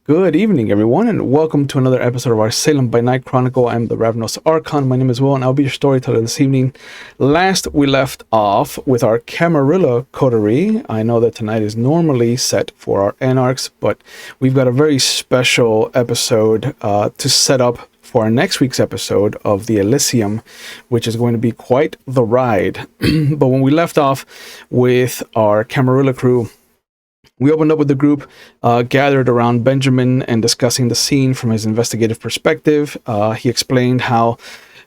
Good evening, everyone, and welcome to another episode of our Salem by Night Chronicle. I'm the Ravenous Archon. My name is Will, and I'll be your storyteller this evening. Last, we left off with our Camarilla coterie. I know that tonight is normally set for our Anarchs, but we've got a very special episode to set up for our next week's episode of the Elysium, which is going to be quite the ride. But when we left off with our Camarilla crew, we opened up with the group gathered around Benjamin and discussing the scene from his investigative perspective. He explained how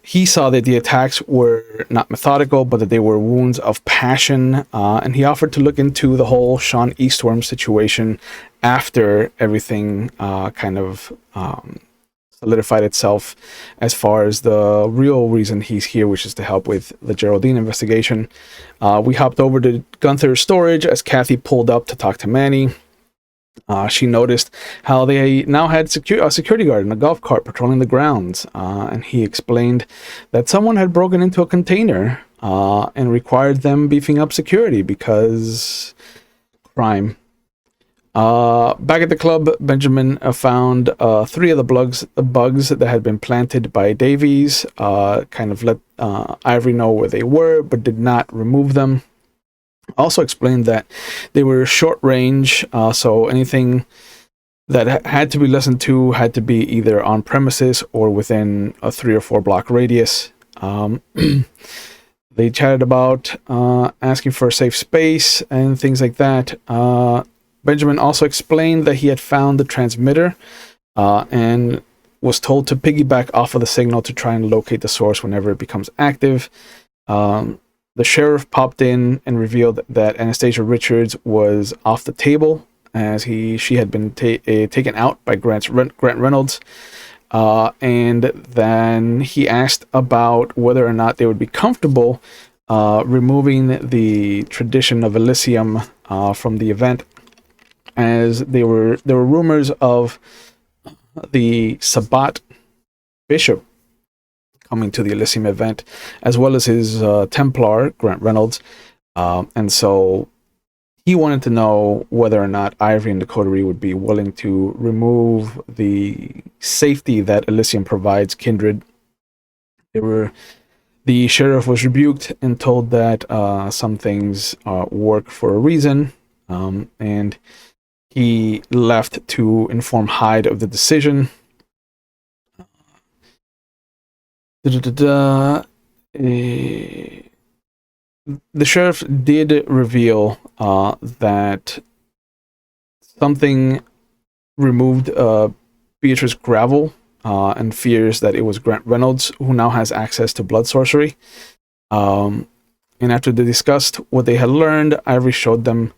he saw that the attacks were not methodical, but that they were wounds of passion. And he offered to look into the whole Sean Eastworm situation after everything solidified itself as far as the real reason he's here, which is to help with the Geraldine investigation. We hopped over to Gunther's storage as Kathy pulled up to talk to Manny. She noticed how they now had a security guard in a golf cart patrolling the grounds, and he explained that someone had broken into a container and required them beefing up security because crime. Back at the club, Benjamin found 3 of the bugs that had been planted by Davies, kind of let Ivory know where they were, but did not remove them. Also explained that they were short range, so anything that had to be listened to had to be either on premises or within a 3 or 4 block radius. They chatted about asking for a safe space and things like that. Benjamin also explained that he had found the transmitter and was told to piggyback off of the signal to try and locate the source whenever it becomes active. The sheriff popped in and revealed that Anastasia Richards was off the table as she had been taken out by Grant Reynolds. And then he asked about whether or not they would be comfortable removing the tradition of Elysium from the event, as there were rumors of the Sabbat bishop coming to the Elysium event, as well as his Templar, Grant Reynolds. And so he wanted to know whether or not Ivory and the coterie would be willing to remove the safety that Elysium provides Kindred. The sheriff was rebuked and told that some things work for a reason, and he left to inform Hyde of the decision. The sheriff did reveal that something removed Beatrice Gravel and fears that it was Grant Reynolds, who now has access to blood sorcery. And after they discussed what they had learned, Ivory showed them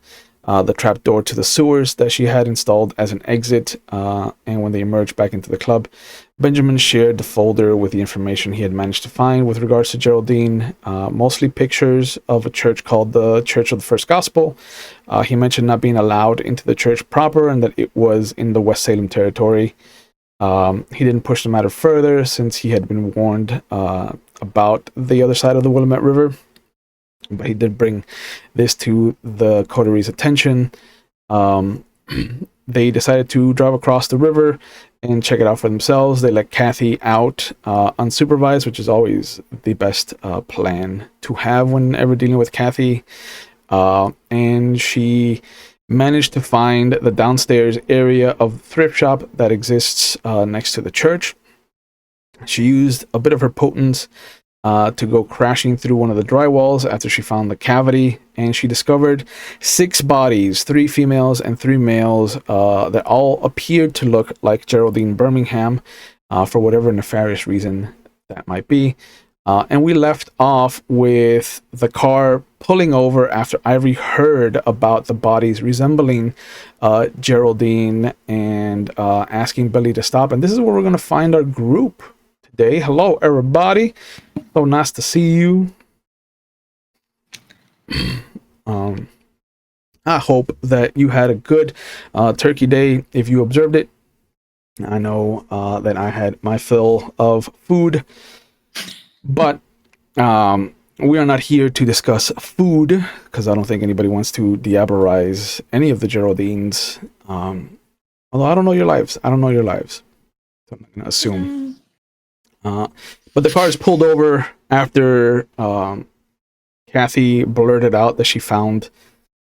the trapdoor to the sewers that she had installed as an exit, and when they emerged back into the club, Benjamin shared the folder with the information he had managed to find with regards to Geraldine, mostly pictures of a church called the Church of the First Gospel. He mentioned not being allowed into the church proper and that it was in the West Salem territory. He didn't push the matter further since he had been warned about the other side of the Willamette River. But he did bring this to the coterie's attention. They decided to drive across the river and check it out for themselves. They let Kathy out unsupervised, which is always the best plan to have whenever dealing with Kathy. And she managed to find the downstairs area of the thrift shop that exists next to the church. She used a bit of her potence to go crashing through one of the drywalls after she found the cavity, and she discovered 6 bodies, 3 females and 3 males, that all appeared to look like Geraldine Birmingham, for whatever nefarious reason that might be. And we left off with the car pulling over after Ivory heard about the bodies resembling Geraldine and asking Billy to stop. And this is where we're going to find our group today. Hello, everybody. So nice to see you. I hope that you had a good Turkey Day if you observed it. I know that I had my fill of food, but we are not here to discuss food because I don't think anybody wants to diabolize any of the Geraldines. Although I don't know your lives. So I'm not going to assume. But the car is pulled over after Kathy blurted out that she found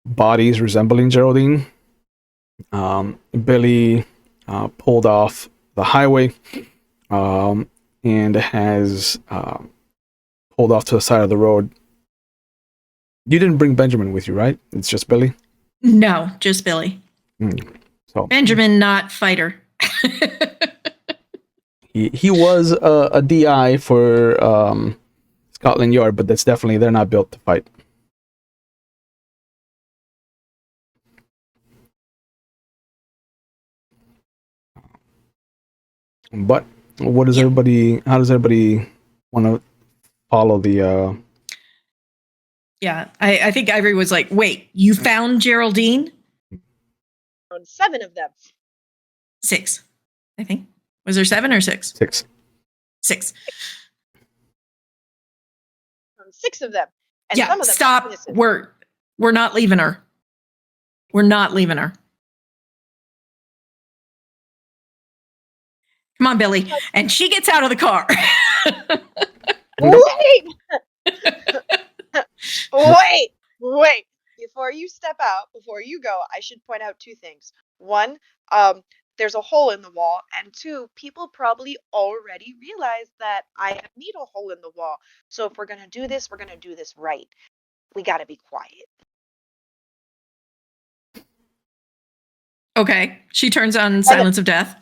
bodies resembling Geraldine. Billy pulled off the highway and has pulled off to the side of the road. You didn't bring Benjamin with you, right? It's just Billy? No, just Billy. So Benjamin, not fighter. he was a DI for Scotland Yard, but that's definitely, they're not built to fight. But what does everybody? How does everybody want to follow the? Yeah, I think Ivory was like, "Wait, you found Geraldine?" 7 of them. 6, I think. Was there 7 or 6? 6. 6. 6 of them. And yeah, some of them stop. We're not leaving her. We're not leaving her. Come on, Billy. And she gets out of the car. Wait! Wait! Before you step out, before you go, I should point out 2 things. 1, there's a hole in the wall, and 2, people probably already realized that I need a hole in the wall. So if we're gonna do this, we're gonna do this right. We gotta be quiet. Okay. She turns on Silence of Death.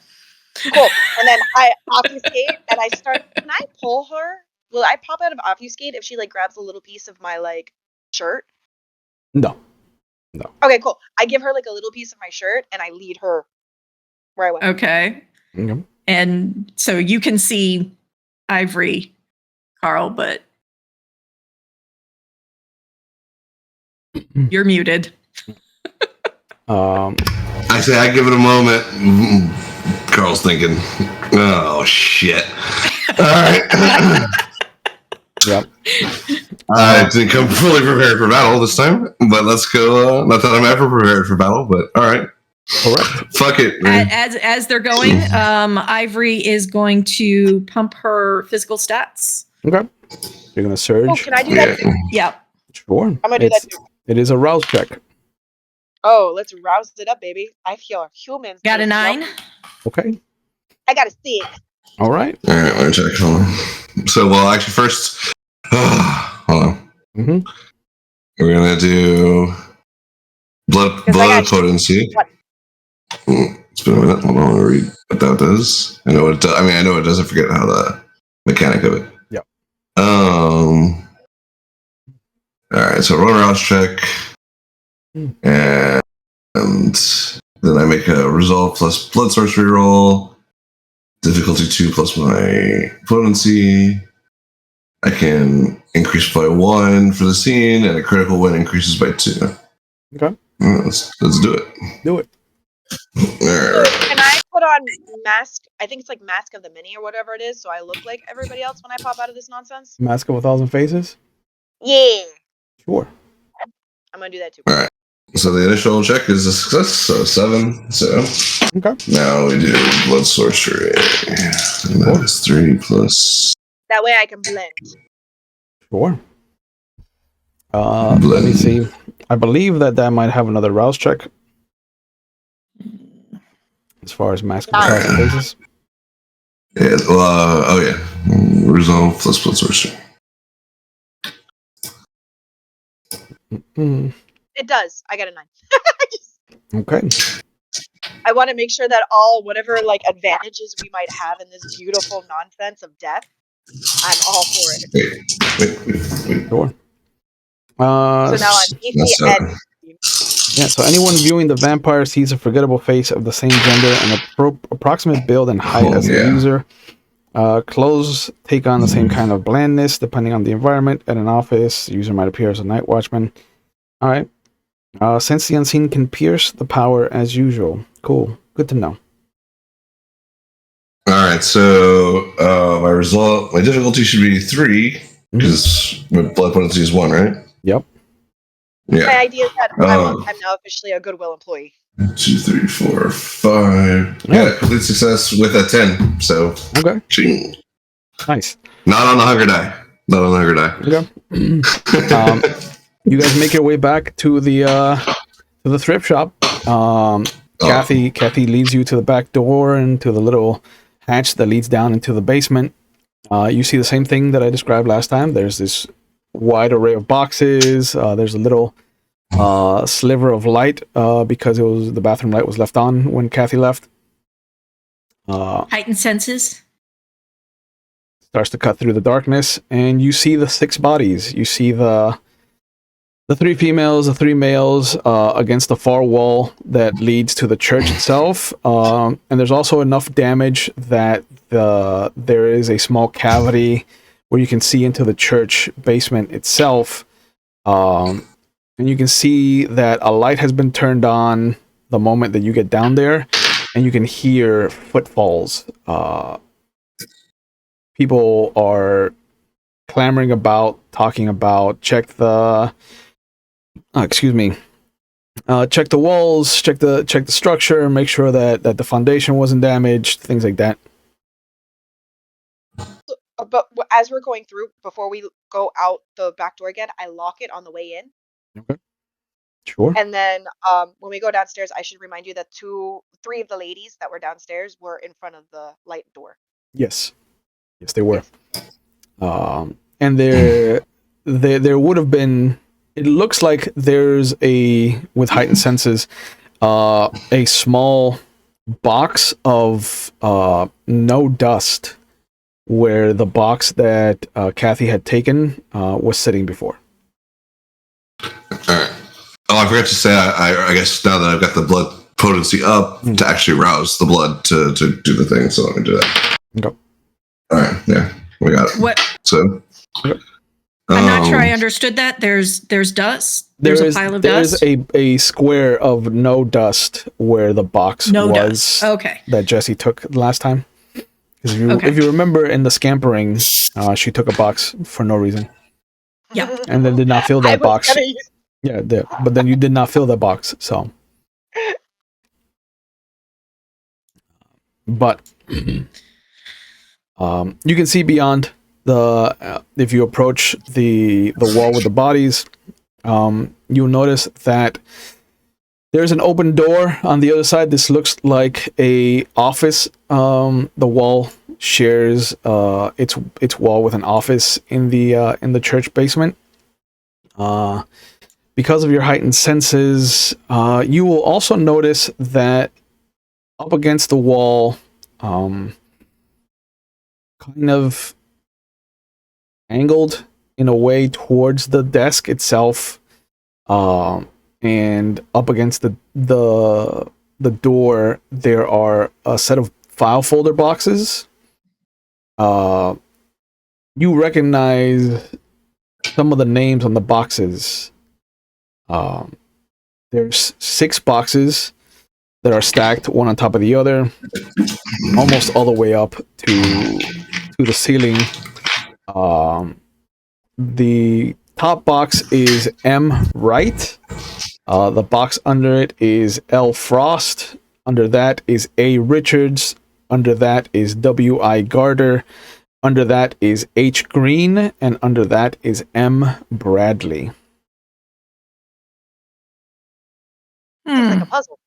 Cool. And then I obfuscate and I start. Can I pull her? Will I pop out of obfuscate if she like grabs a little piece of my like shirt? No. Okay, cool. I give her like a little piece of my shirt and I lead her where I went. Okay. Mm-hmm. And so you can see Ivory, Carl, but you're muted. I say I give it a moment. Carl's thinking, oh shit. All right. Yep. I didn't come fully prepared for battle this time, but let's go. Not that I'm ever prepared for battle, but all right. Correct. Fuck it. Man. As they're going, Ivory is going to pump her physical stats. Okay. You're gonna surge. Oh, can I do that too? Yeah. Sure. I'm gonna do that too. It is a rouse check. Oh, let's rouse it up, baby. I feel human. Got a 9. Okay. I got a 6. All right. All right, let me check. Hold on. So, well, actually, first, hold on. Mm-hmm. We're gonna do blood potency. It's been a minute. Hold on, let me read what that does. I know what it does. I mean, I know what it does. I forget how the mechanic of it. Yep. All right. So roll a rouse check, and then I make a resolve plus blood sorcery roll. Difficulty 2 plus my potency. I can increase by 1 for the scene, and a critical win increases by 2. Okay. Let's do it. Do it. Can I put on mask? I think it's like Mask of the Mini or whatever it is, so I look like everybody else when I pop out of this nonsense. Mask of 1,000 Faces? Yeah. Sure. I'm gonna do that too. All right. So the initial check is a success, so 7. So okay. Now we do blood sorcery. And that is 3 plus. That way I can blend. Sure. Let me see. I believe that might have another rouse check. As far as mask of 1,000 Faces. Yeah, well, oh yeah. Resolve plus blood sorcery. Mm-hmm. It does. I got a 9. Okay. I want to make sure that all whatever like advantages we might have in this beautiful nonsense of death, I'm all for it. Wait. Sure. So now I'm easy and yeah, so anyone viewing the vampire sees a forgettable face of the same gender and approximate build and height as the user. Clothes take on the same kind of blandness depending on the environment. At an office, the user might appear as a night watchman. All right. Since the unseen can pierce the power as usual. Cool. Good to know. All right. So my difficulty should be 3 because my blood potency is 1, right? Yep. Yeah. My idea is that I'm now officially a Goodwill employee. 2, 3, 4, 5. Yeah, complete success with a 10. So, Okay. ching. Nice. Not on the hunger die. Not on the hunger die. Okay. You guys make your way back to the thrift shop. Kathy leads you to the back door and to the little hatch that leads down into the basement. You see the same thing that I described last time. There's this wide array of boxes. There's a little sliver of light because the bathroom light was left on when Kathy left. Heightened senses. Starts to cut through the darkness, and you see the 6 bodies. You see the 3 females, the 3 males against the far wall that leads to the church itself. And there's also enough damage that there is a small cavity where you can see into the church basement itself. And you can see that a light has been turned on the moment that you get down there, and you can hear footfalls. People are clamoring about, talking about, check the walls, check the structure, make sure that the foundation wasn't damaged, things like that. But as we're going through, before we go out the back door again, I lock it on the way in. Okay. Sure. And then when we go downstairs, I should remind you that 3 of the ladies that were downstairs were in front of the light door. Yes, they were. And there would have been. It looks like there's with heightened senses, a small box of no dust where the box that Kathy had taken was sitting before. All right. Oh, I forgot to say, I guess now that I've got the blood potency up to actually rouse the blood to do the thing, so let me do that. Okay. All right, yeah, we got it. What? So, I'm not sure I understood that. There's dust. There's a pile of dust. There's a square of no dust where the box was. Dust. Okay. That Jessie took last time. Because if you remember in the scampering, she took a box for no reason. Yeah. And then did not fill that box. Yeah, but then you did not fill that box, so. But you can see beyond if you approach the wall with the bodies, you'll notice that there's an open door on the other side. This looks like a office. The wall shares its wall with an office in the church basement. Because of your heightened senses, you will also notice that up against the wall, kind of angled in a way towards the desk itself, and up against the door, there are a set of file folder boxes. You recognize some of the names on the boxes. There's 6 boxes that are stacked one on top of the other, almost all the way up to the ceiling. The top box is M. Wright. The box under it is L. Frost. Under that is A. Richards. Under that is W. I. Garter. Under that is H. Green. And under that is M. Bradley. Sounds like a puzzle.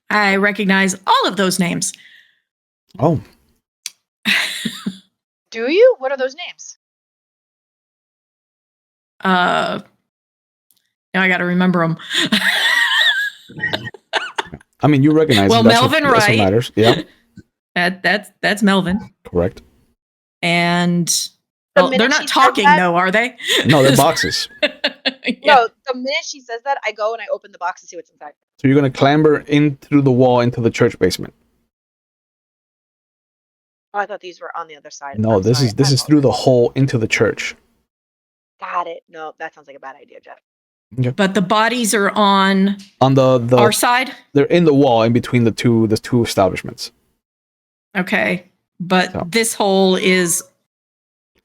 I recognize all of those names. Oh. Do you? What are those names? Now I got to remember them. I mean, you recognize. Well, Melvin Wright. That's what matters. Yeah. That's Melvin. Correct. And they're not talking though, are they? No, they're boxes. Yeah. No, the minute she says that, I go and I open the box and see what's inside. So you're going to clamber in through the wall into the church basement. Oh, I thought these were on the other side. No, this is through the hole into the church. Got it. No, that sounds like a bad idea, Jeff. Okay. But the bodies are on the our side. They're in the wall in between the two establishments. Okay, but this hole is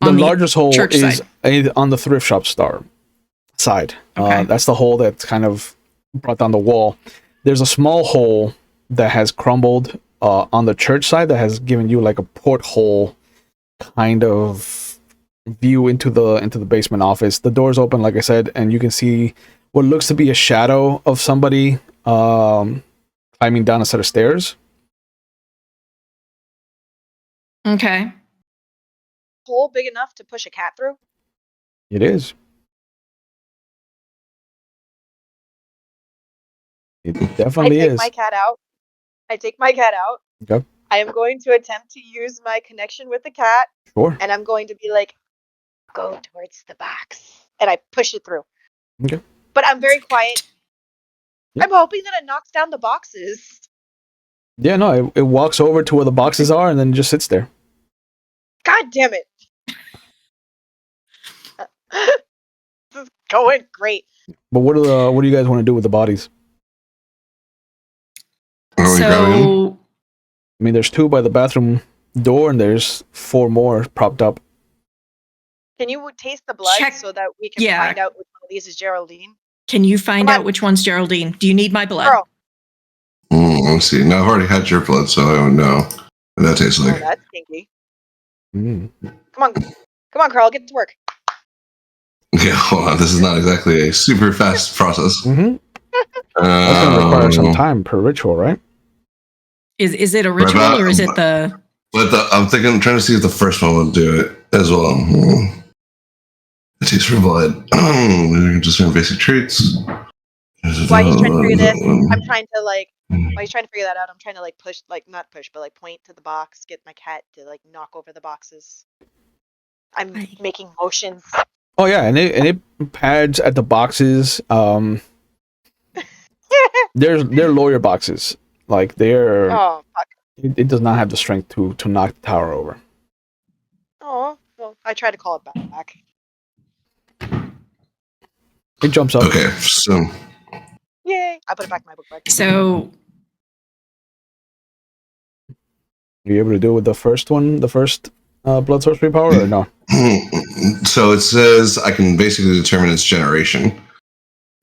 the largest hole is side. On the thrift shop side. Okay. That's the hole that's kind of brought down the wall. There's a small hole that has crumbled on the church side that has given you like a porthole kind of view into the basement office. The door's open, like I said, and you can see what looks to be a shadow of somebody climbing down a set of stairs. Okay. Hole big enough to push a cat through? It is. It definitely I take is. my cat out. I take my cat out. Okay. I am going to attempt to use my connection with the cat, Sure. and I'm going to be like, go towards the box. And I push it through. Okay. But I'm very quiet. Yep. I'm hoping that it knocks down the boxes. Yeah, no, it walks over to where the boxes are and then just sits there. God damn it. This is going great. But what do you guys want to do with the bodies? Are we grabbing them? So I mean, there's 2 by the bathroom door, and there's 4 more propped up. Can you taste the blood Check- so that we can yeah. find out which one of these is Geraldine? can you find Come on. out which one's Geraldine? Do you need my blood? Girl. Let's see. Now I've already had your blood, so I don't know what that tastes Oh, like. that's kinky. Mm. Come on, Carl, get to work. Okay, hold on. This is not exactly a super fast process. Mm-hmm. That's going to require some time per ritual, right? Is it a ritual about- or is it the? But I'm trying to see if the first one will do it as well. It tastes for blood. Just some basic traits. While he's trying to figure this, I'm trying to while he's trying to figure that out, I'm trying to push, not push, but point to the box, get my cat to knock over the boxes. I'm making motions. Oh yeah, and it pads at the boxes. They're lawyer boxes. Like they're. Oh fuck. It does not have the strength to knock the tower over. Oh well, I try to call it back. It jumps up. Okay, so Yay! I put it back in my book bag. So Are you able to do it with the first one, the first blood sorcery power, or no? so it says I can basically determine its generation.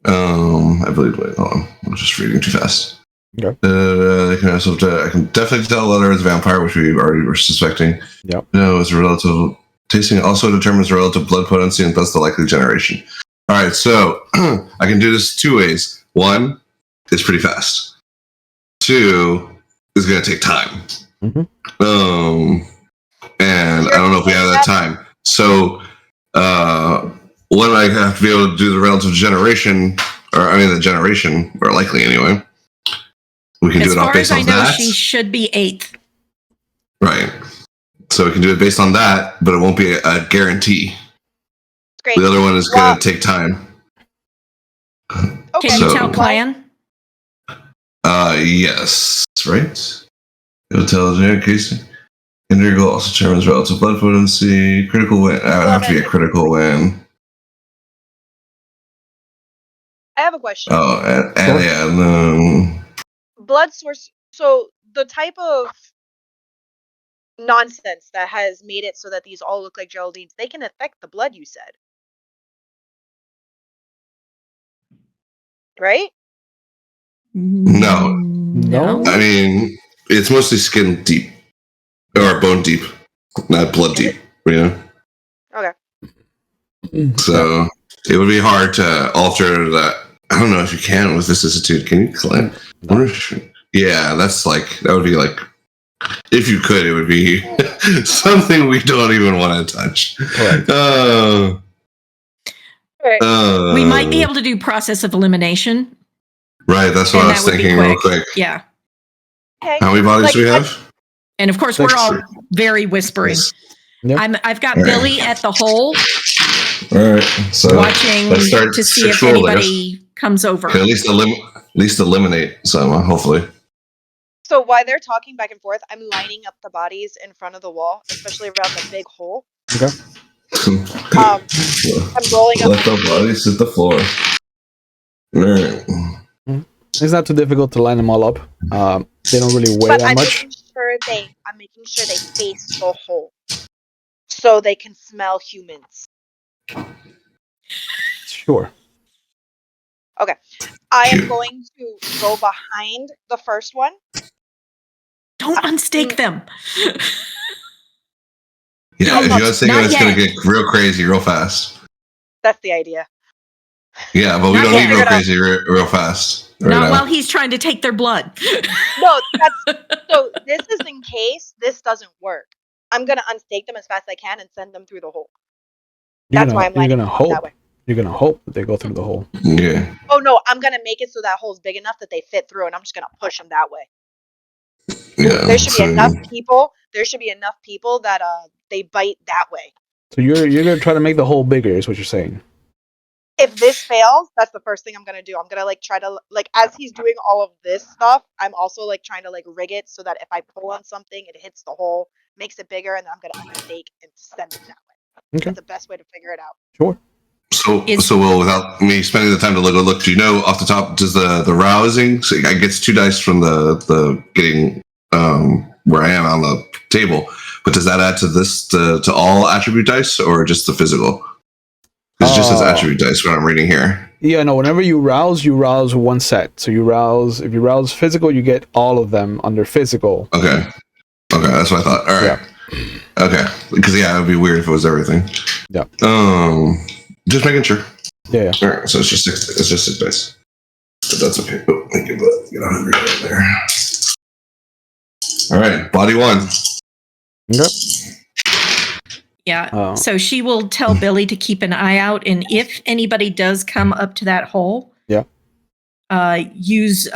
I believe. Wait, hold on. I'm just reading too fast. Okay. I can definitely tell whether it's a vampire, which we already were suspecting. Yep. No, it's a relative. Tasting also determines the relative blood potency and thus the likely generation. All right, so I can do this 2 ways. 1, it's pretty fast. 2, it's going to take time. Mhm. And I don't know if we have that time. So, when I have to be able to do the relative generation, the generation, or likely anyway, we can do as it off far as based I on know, that. she should be 8th. Right. So we can do it based on that, but it won't be a guarantee. Great. The other one is going to take time. Okay. Can So- you tell Clan? Yes, right? It'll tell generic case. Integral also determines relative blood potency. Critical win. That would have to be a critical win. I have a question. Oh, and Sure. yeah, no. Blood source. So the type of nonsense that has made it so that these all look like Geraldines, they can affect the blood. You said, right? No. No. I mean, it's mostly skin deep. Or bone deep. Not blood deep. You know? Okay. So it would be hard to alter that. I don't know if you can with vicissitude. Can you collect? Yeah, that would be if you could, it would be something we don't even want to touch. Correct. Right. We might be able to do process of elimination. Right, that's what and I was that would be thinking real quick. Yeah. Okay. How many bodies do we have? And of course, we're all very whispering. Yep. I've got All right. Billy at the hole All right, so watching let's start to see if 6 roll there. anybody comes over. Okay, at least eliminate some, hopefully. So while they're talking back and forth, I'm lining up the bodies in front of the wall, especially around the big hole. Okay. I'm rolling up. Let the bodies hit the floor. All right. It's not too difficult to line them all up. They don't really weigh But that I'm much. making sure they face the hole, so they can smell humans. Sure. I am going to go behind the first one. Don't unstake them. Yeah, if you unstake them, Not it's going to yet. get real crazy real fast. That's the idea. Yeah, but we Not don't yet. need real crazy real fast. Right Not now. while he's trying to take their blood. No, so this is in case this doesn't work. I'm gonna unstake them as fast as I can and send them through the hole. That's why I'm lining them up that way. You're gonna hope that they go through the hole. Yeah. Oh no, I'm gonna make it so that hole's big enough that they fit through, and I'm just gonna push them that way. Yeah. There should be enough people. There should be enough people that they bite that way. So you're gonna try to make the hole bigger, is what you're saying. If this fails, that's the first thing I'm gonna do. I'm gonna try to as he's doing all of this stuff, I'm also trying to rig it so that if I pull on something, it hits the hole, makes it bigger, and then I'm gonna unstake and send it that way. Okay. That's the best way to figure it out. Sure. So Will, without me spending the time to look, do you know off the top, does the rousing, so I gets 2 dice from the getting where I am on the table, but does that add to this to all attribute dice or just the physical? It just says attribute dice when I'm reading here. Yeah, no, whenever you rouse 1 set. So if you rouse physical, you get all of them under physical. Okay, that's what I thought. All right. Yeah. Okay, because it would be weird if it was everything. Yeah. Just making sure. Yeah. All right, so it's just 6. It's just 6 dice, but that's okay. Oh, thank you, but get 100 right there. All right, body 1. Yep. Yeah. So she will tell Billy to keep an eye out, and if anybody does come up to that hole, use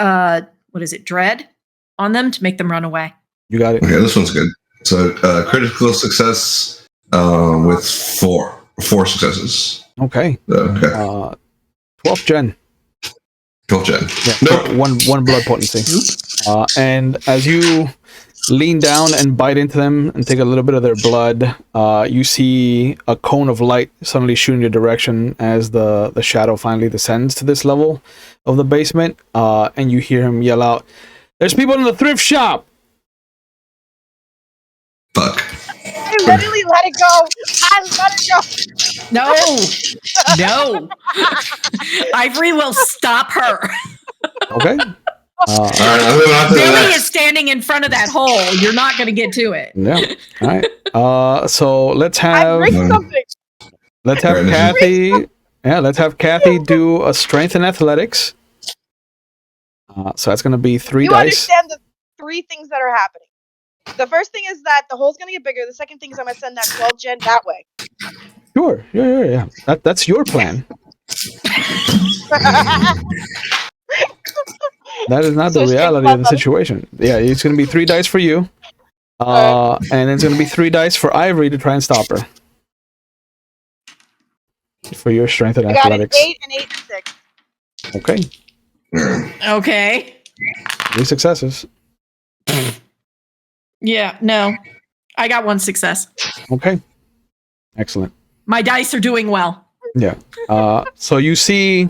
dread on them to make them run away. You got it. Okay, this one's good. So critical success with 4 successes. Okay. 12th gen. 12th gen. Yeah. Nope. One blood potency. And as you lean down and bite into them and take a little bit of their blood, you see a cone of light suddenly shoot in your direction as the shadow finally descends to this level of the basement, and you hear him yell out, "There's people in the thrift shop!" Fuck. I literally let it go. I let it go. No. Ivory will stop her. Okay. All right, Billy is standing in front of that hole. You're not going to get to it. Yeah. All right. So let's have Kathy. Yeah, let's have Kathy do a strength and athletics. So that's going to be 3 dice. You understand the 3 things that are happening. The first thing is that the hole's going to get bigger. The second thing is I'm going to send that 12 gen that way. Sure. Yeah. That's your plan. That is not the reality of the situation. Yeah, it's going to be 3 dice for you. And it's going to be 3 dice for Ivory to try and stop her. For your strength and athletics. 8 and 8 and 6. Okay. Okay. 3 successes. Yeah, no. I got 1 success. Okay. Excellent. My dice are doing well. Yeah. So you see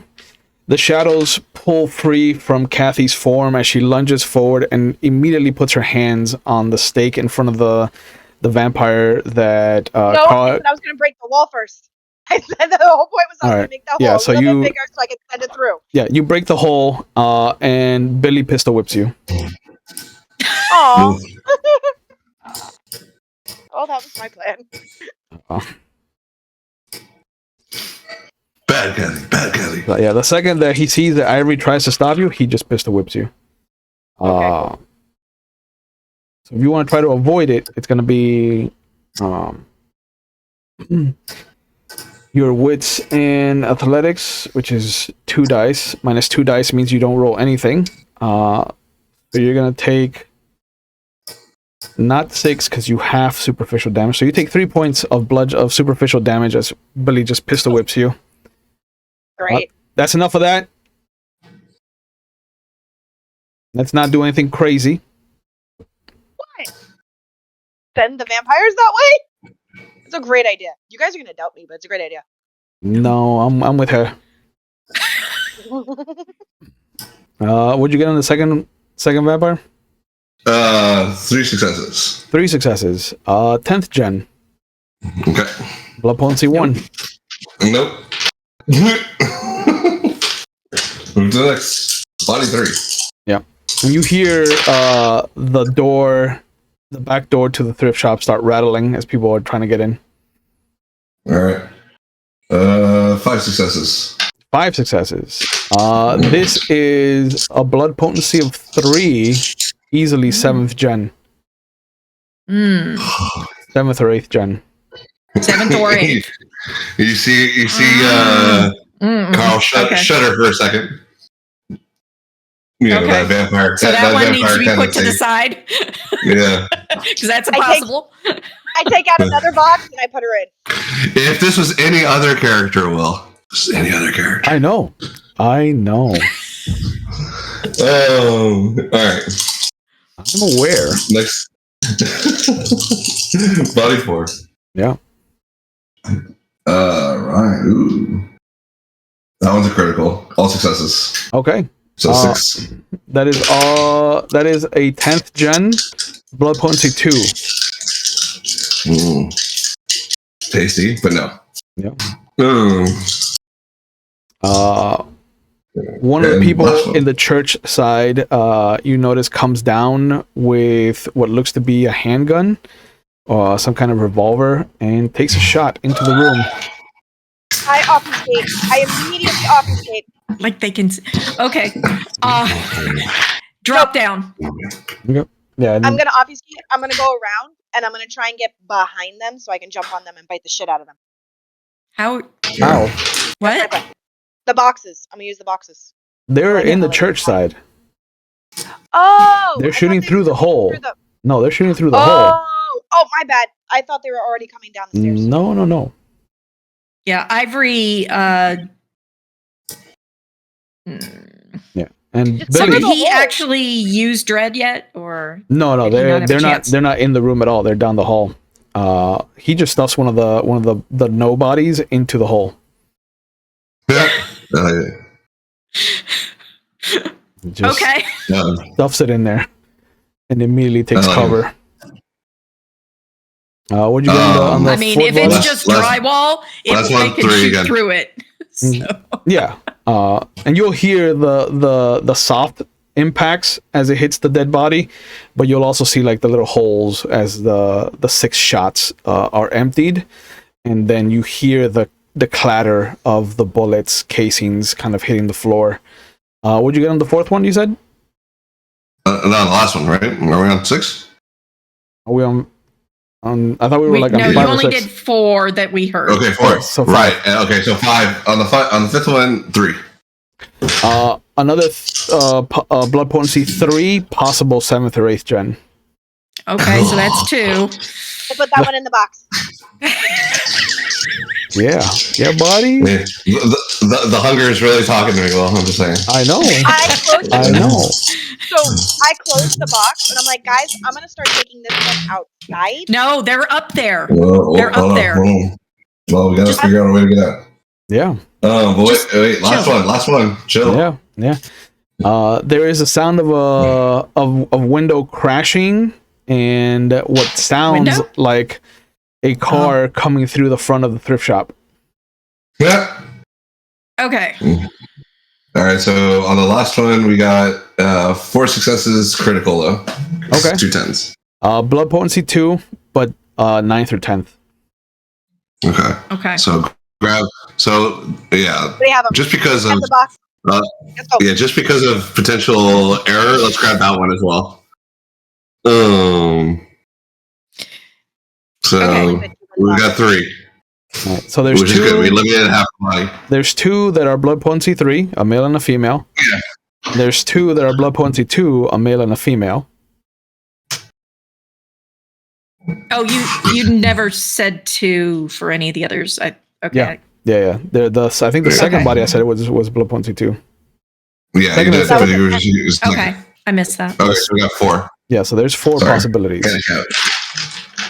the shadows pull free from Kathy's form as she lunges forward and immediately puts her hands on the stake in front of the vampire that I was going to break the wall first. I said the whole point was I was going to make that hole a little bit bigger so I could send it through. Yeah, you break the hole, and Billy pistol whips you. Aww. Oh, that was my plan. Bad Kathy. But yeah, the second that he sees that Ivory tries to stop you, he just pistol whips you. So if you want to try to avoid it, it's going to be your wits and athletics, which is 2 dice. Minus 2 dice means you don't roll anything. So you're going to take not 6 because you have superficial damage. So you take 3 points of superficial damage as Billy just pistol whips you. Great. That's enough of that. Let's not do anything crazy. Why? Send the vampires that way? It's a great idea. You guys are going to doubt me, but it's a great idea. No, I'm with her. What'd you get on the second vampire? 3 successes. 3 successes. 10th gen. Okay. Blood potency 1. Nope. Move to the next. Body 3. Yeah. You hear the back door to the thrift shop start rattling as people are trying to get in. All right. 5 successes. 5 successes. This is a blood potency of 3, easily 7th gen. 7th or 8th gen. 7th or 8th. You see Carl shudder for a second. That vampire. So that one needs to be put to the side. Yeah. Because that's impossible. I take out another box and I put her in. If this was any other character, Will. Just any other character. I know. All right. I'm aware. Next. Body 4. Yeah. Right. Ooh. That one's a critical. All successes. Okay. So 6. That is a 10th gen blood potency 2. Tasty, but no. Yeah. One of the people in the church side, you notice, comes down with what looks to be a handgun, some kind of revolver, and takes a shot into the room. I obfuscate. I immediately obfuscate. Like they can. Okay. Drop down. Yep. Yeah. I'm gonna obfuscate. I'm gonna go around and I'm gonna try and get behind them so I can jump on them and bite the shit out of them. How? What? The boxes. I'm gonna use the boxes. They're in the church side. Oh! They're shooting through the hole. No, they're shooting through the hole. Oh, my bad. I thought they were already coming down the stairs. No. Yeah, Ivory. Yeah, and So Billy. did he actually use Dread yet, or No, they're not in the room at all. They're down the hall. He just stuffs one of the nobodies into the hole. Yeah. Just okay. stuffs it in there, and immediately takes cover. What'd you get on the I mean, if it's just drywall, they can shoot through it. So. Yeah. And you'll hear the soft impacts as it hits the dead body, but you'll also see like the little holes as the 6 shots are emptied, and then you hear the clatter of the bullets casings kind of hitting the floor. What'd you get on the 4th one, you said? No, the last one, right? Are we on 6? Are we on I thought we were on 5 you or only 6. did 4 that we heard. Okay, 4. So 5. Right. Okay, so 5 on the 5th one. 3. Another blood potency 3, possible 7th or 8th gen. Okay, so that's 2. I put that one in the box. Yeah, buddy. Yeah. The hunger is really talking to me. Well, I'm just saying. I know. I know. So I closed the box and I'm like, guys, I'm gonna start taking this one outside. No, they're up there. They're up there. Well, we gotta figure out a way to get out. Yeah. But wait, last one. Chill. Yeah. There is a sound of a window crashing and what sounds like a car coming through the front of the thrift shop. Yeah. Okay. All right, so on the last one, we got 4 successes, critical though. Okay. 2 10s. Blood potency 2, but 9th or 10th. Okay. So grab. So yeah. We have them. Just because of the box. just because of potential error, let's grab that one as well. So we got 3. Right, so there's which 2. Is good. We eliminated half the body. There's 2 that are blood potency 3, a male and a female. Yeah. There's 2 that are blood potency 2, a male and a female. Oh, you never said 2 for any of the others. Okay. Yeah. I think the second body I said it was blood potency 2. Yeah. Okay, I missed that. Okay, so we got 4. Yeah, so there's 4 possibilities.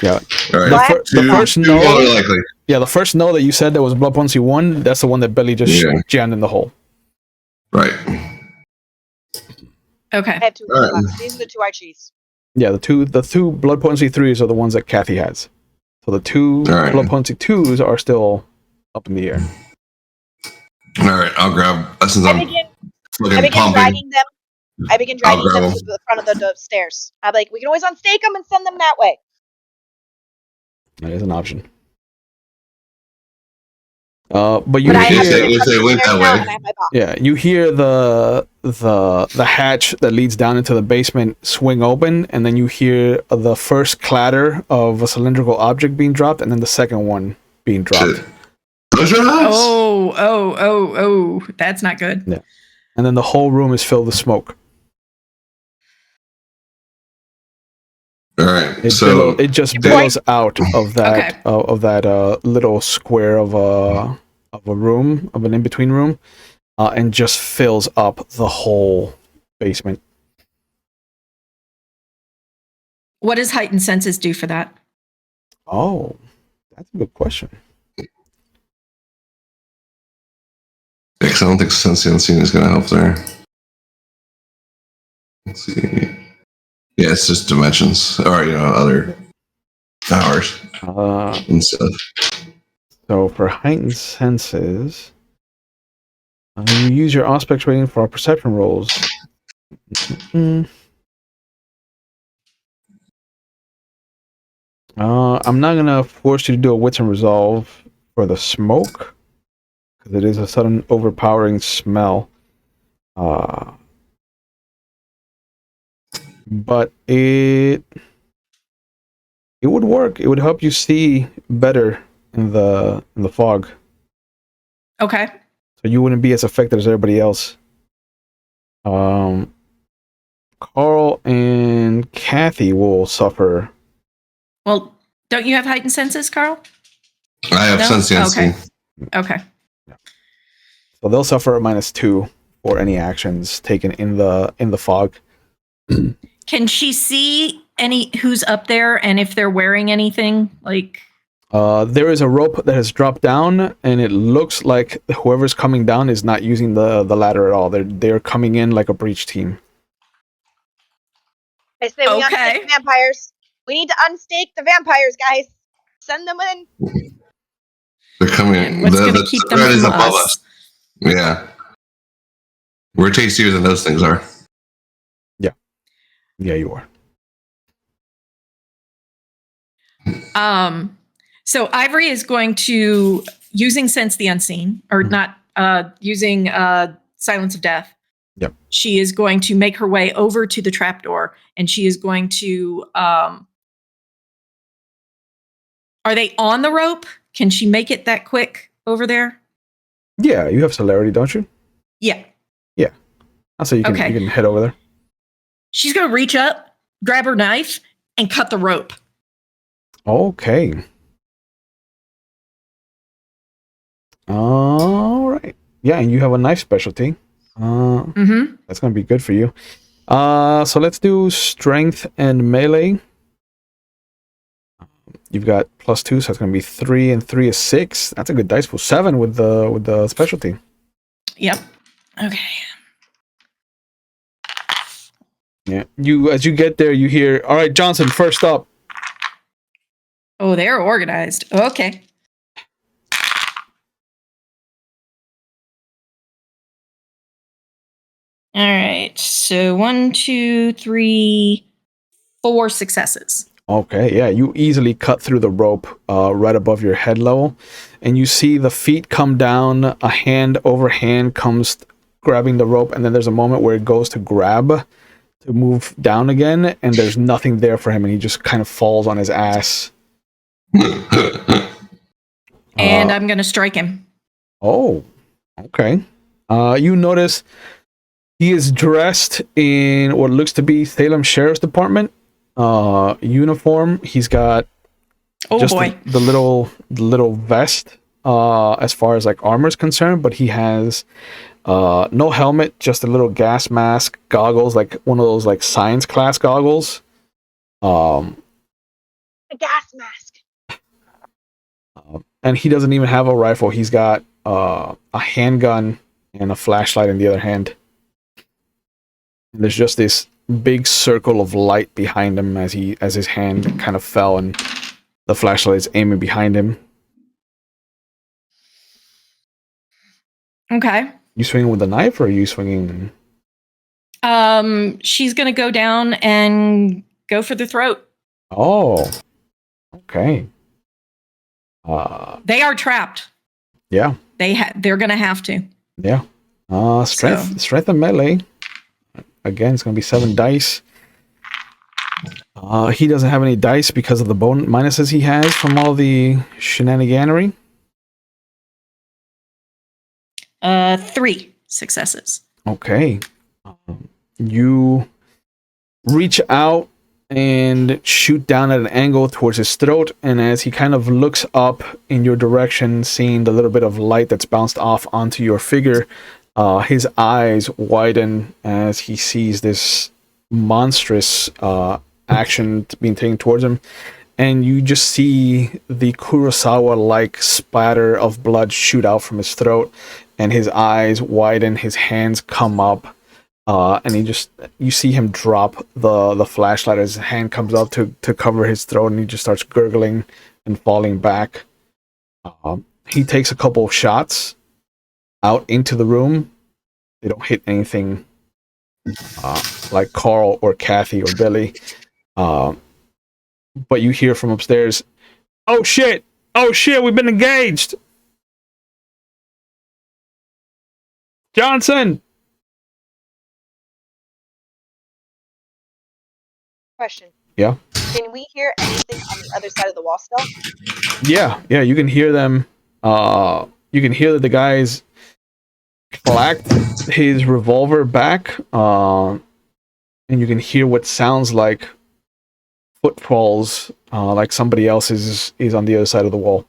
Yeah. All right. The first no. Yeah, the first no that you said that was blood potency 1. That's the one that Billy just jammed in the hole. Right. I Okay. have 2 in the box. These are the 2 I choose. Yeah, the two blood potency 3s are the ones that Kathy has. So the 2 blood potency 2s are still up in the air. All right, I'll grab. Since I'm I begin dragging them I begin I'll driving grab them them. to the front of the stairs. I'm like, we can always unstake them and send them that way. That is an option. But you But I have If hear, them in front they of the went stairs that now, way, and I have my box. yeah, you hear the hatch that leads down into the basement swing open, and then you hear the first clatter of a cylindrical object being dropped, and then the second one being dropped. shit. Close your eyes. Oh, that's not good. Yeah. And then the whole room is filled with smoke. All right. It just billows out of that Okay. little square of a room, of an in between room, and just fills up the whole basement. What does heightened senses do for that? Oh, that's a good question. Because I don't think Sense Unseen is going to help there. Let's see. Yeah, it's just dimensions, or other powers and stuff. So for heightened senses, you use your aspect rating for perception rolls. I'm not gonna force you to do a wits and resolve for the smoke, because it is a sudden overpowering smell. But it would work. It would help you see better in the fog, Okay. so you wouldn't be as affected as everybody else. Carl and Kathy will suffer. Well, don't you have heightened senses, Carl? I have No? Sense Unseen. Okay. So they'll suffer a -2 for any actions taken in the fog. Can she see who's up there and if they're wearing anything? Like, There is a rope that has dropped down, and it looks like whoever's coming down is not using the ladder at all. They're coming in like a breach team. I say we Okay. unstake the vampires. We need to unstake the vampires, guys. Send them in. They're coming. and what's going to The keep them threat is from above us? us. Yeah. We're tastier than those things are. Yeah, you are. So Ivory is going to, using Sense the Unseen, or not, using Silence of Death. Yep. She is going to make her way over to the trapdoor, and she is going to, are they on the rope? Can she make it that quick over there? Yeah, you have celerity, don't you? Yeah. I'll say you can head over there. She's going to reach up, grab her knife, and cut the rope. Okay. All right. Yeah, and you have a knife specialty. That's going to be good for you. So let's do strength and melee. You've got +2, so it's going to be 3, and 3 is 6. That's a good dice pool. 7 with the specialty. Yep. Okay. Yeah. As you get there, you hear, "All right, Johnson, first up." Oh, they're organized. Okay. All right. So 1, 2, 3, 4 successes. Okay, yeah, you easily cut through the rope right above your head level, and you see the feet come down, a hand over hand comes grabbing the rope, and then there's a moment where it goes to grab to move down again, and there's nothing there for him, and he just kind of falls on his ass. And I'm going to strike him. Oh, okay. You notice he is dressed in what looks to be Salem Sheriff's Department uniform. He's got the little vest as far as like armor is concerned, but he has no helmet, just a little gas mask, goggles, like one of those like science class goggles. A gas mask. And he doesn't even have a rifle. He's got a handgun and a flashlight in the other hand. And there's just this big circle of light behind him as his hand kind of fell, and the flashlight is aiming behind him. Okay. You swinging with a knife, or are you swinging? She's going to go down and go for the throat. Oh, okay. They are trapped. Yeah. They're going to have to. Yeah. Strength and melee. Again, it's going to be 7 dice. He doesn't have any dice because of the bone minuses he has from all the shenaniganery. 3 successes. Okay. You reach out and shoot down at an angle towards his throat, and as he kind of looks up in your direction, seeing the little bit of light that's bounced off onto your figure, his eyes widen as he sees this monstrous action being taken towards him, and you just see the Kurosawa-like splatter of blood shoot out from his throat, and his eyes widen, his hands come up, and you see him drop the flashlight as his hand comes up to cover his throat, and he just starts gurgling and falling back. He takes a couple of shots out into the room. They don't hit anything like Carl or Kathy or Billy. But you hear from upstairs, "Oh shit! Oh shit! We've been engaged!" Johnson! Question. Yeah? Can we hear anything on the other side of the wall still? Yeah, you can hear them. You can hear that the guy's clacked his revolver back, and you can hear what sounds like footfalls, like somebody else is on the other side of the wall.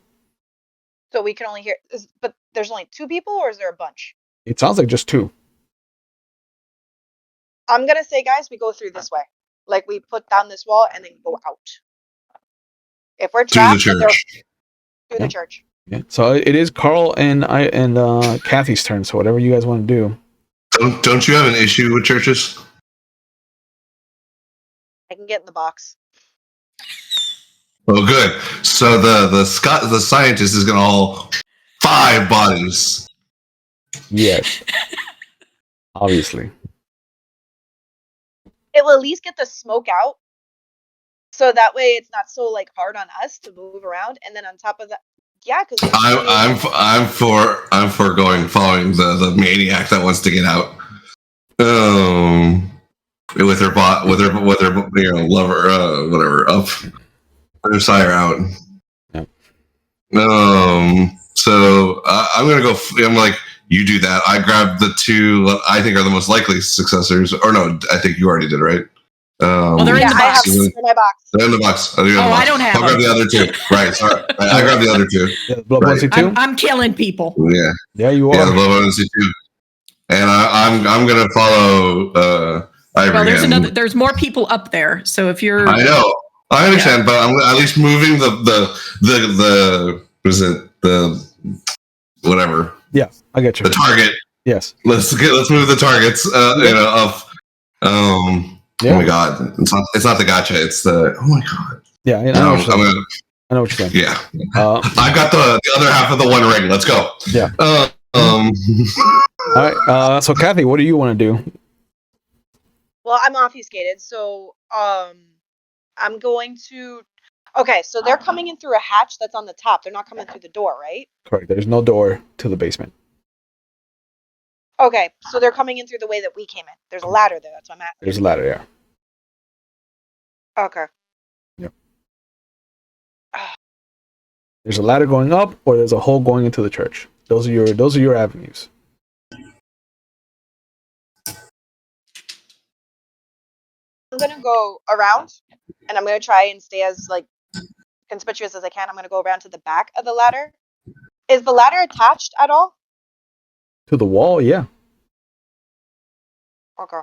So we can only hear, but there's only 2 people, or is there a bunch? It sounds like just 2. I'm gonna say, guys, we go through this way. Like, we put down this wall and then go out. If we're trapped, To the church. through the church. Yeah. So it is Carl and Kathy's turn. So whatever you guys want to do. Don't you have an issue with churches? I can get in the box. Oh, good. So the scientist is gonna haul 5 bodies. Yes. Obviously. It will at least get the smoke out, so that way it's not so like hard on us to move around. And then on top of that, yeah, because I'm for following the maniac that wants to get out. With her lover, whatever, up, her sire out. Yep. So I'm gonna go. I'm like, you do that. I grab the 2 I think are the most likely successors. Or no, I think you already did, right? Well, they're in the I have box. them in my box. They're in the box. I don't have I'll grab the other 2. Right, sorry. I grab the other 2. Yeah, Blood Bouncy too? I'm killing people. Yeah. Yeah, you Yeah, are. the Blood Bouncy too. And I'm gonna follow Ibrahim. Well, there's more people up there. So if you're, I know, I understand, but I'm at least moving the was it the whatever? Yeah, I get you. The target. Yes. Let's move the targets. Yeah. Oh my god, it's not the gotcha. It's the oh my god. Yeah, I know what you're saying. I know what you're saying. Yeah. I've got the other half of the one ring. Let's go. Yeah. All right. So Kathy, what do you want to do? Well, I'm obfuscated, so I'm going to. Okay, so they're coming in through a hatch that's on the top. They're not coming through the door, right? Correct. There's no door to the basement. Okay, so they're coming in through the way that we came in. There's a ladder there. That's what I'm asking. There's a ladder, yeah. Okay. Yep. There's a ladder going up, or there's a hole going into the church. Those are your avenues. I'm gonna go around, and I'm gonna try and stay as like conspicuous as I can. I'm gonna go around to the back of the ladder. Is the ladder attached at all? To the wall, yeah. Okay.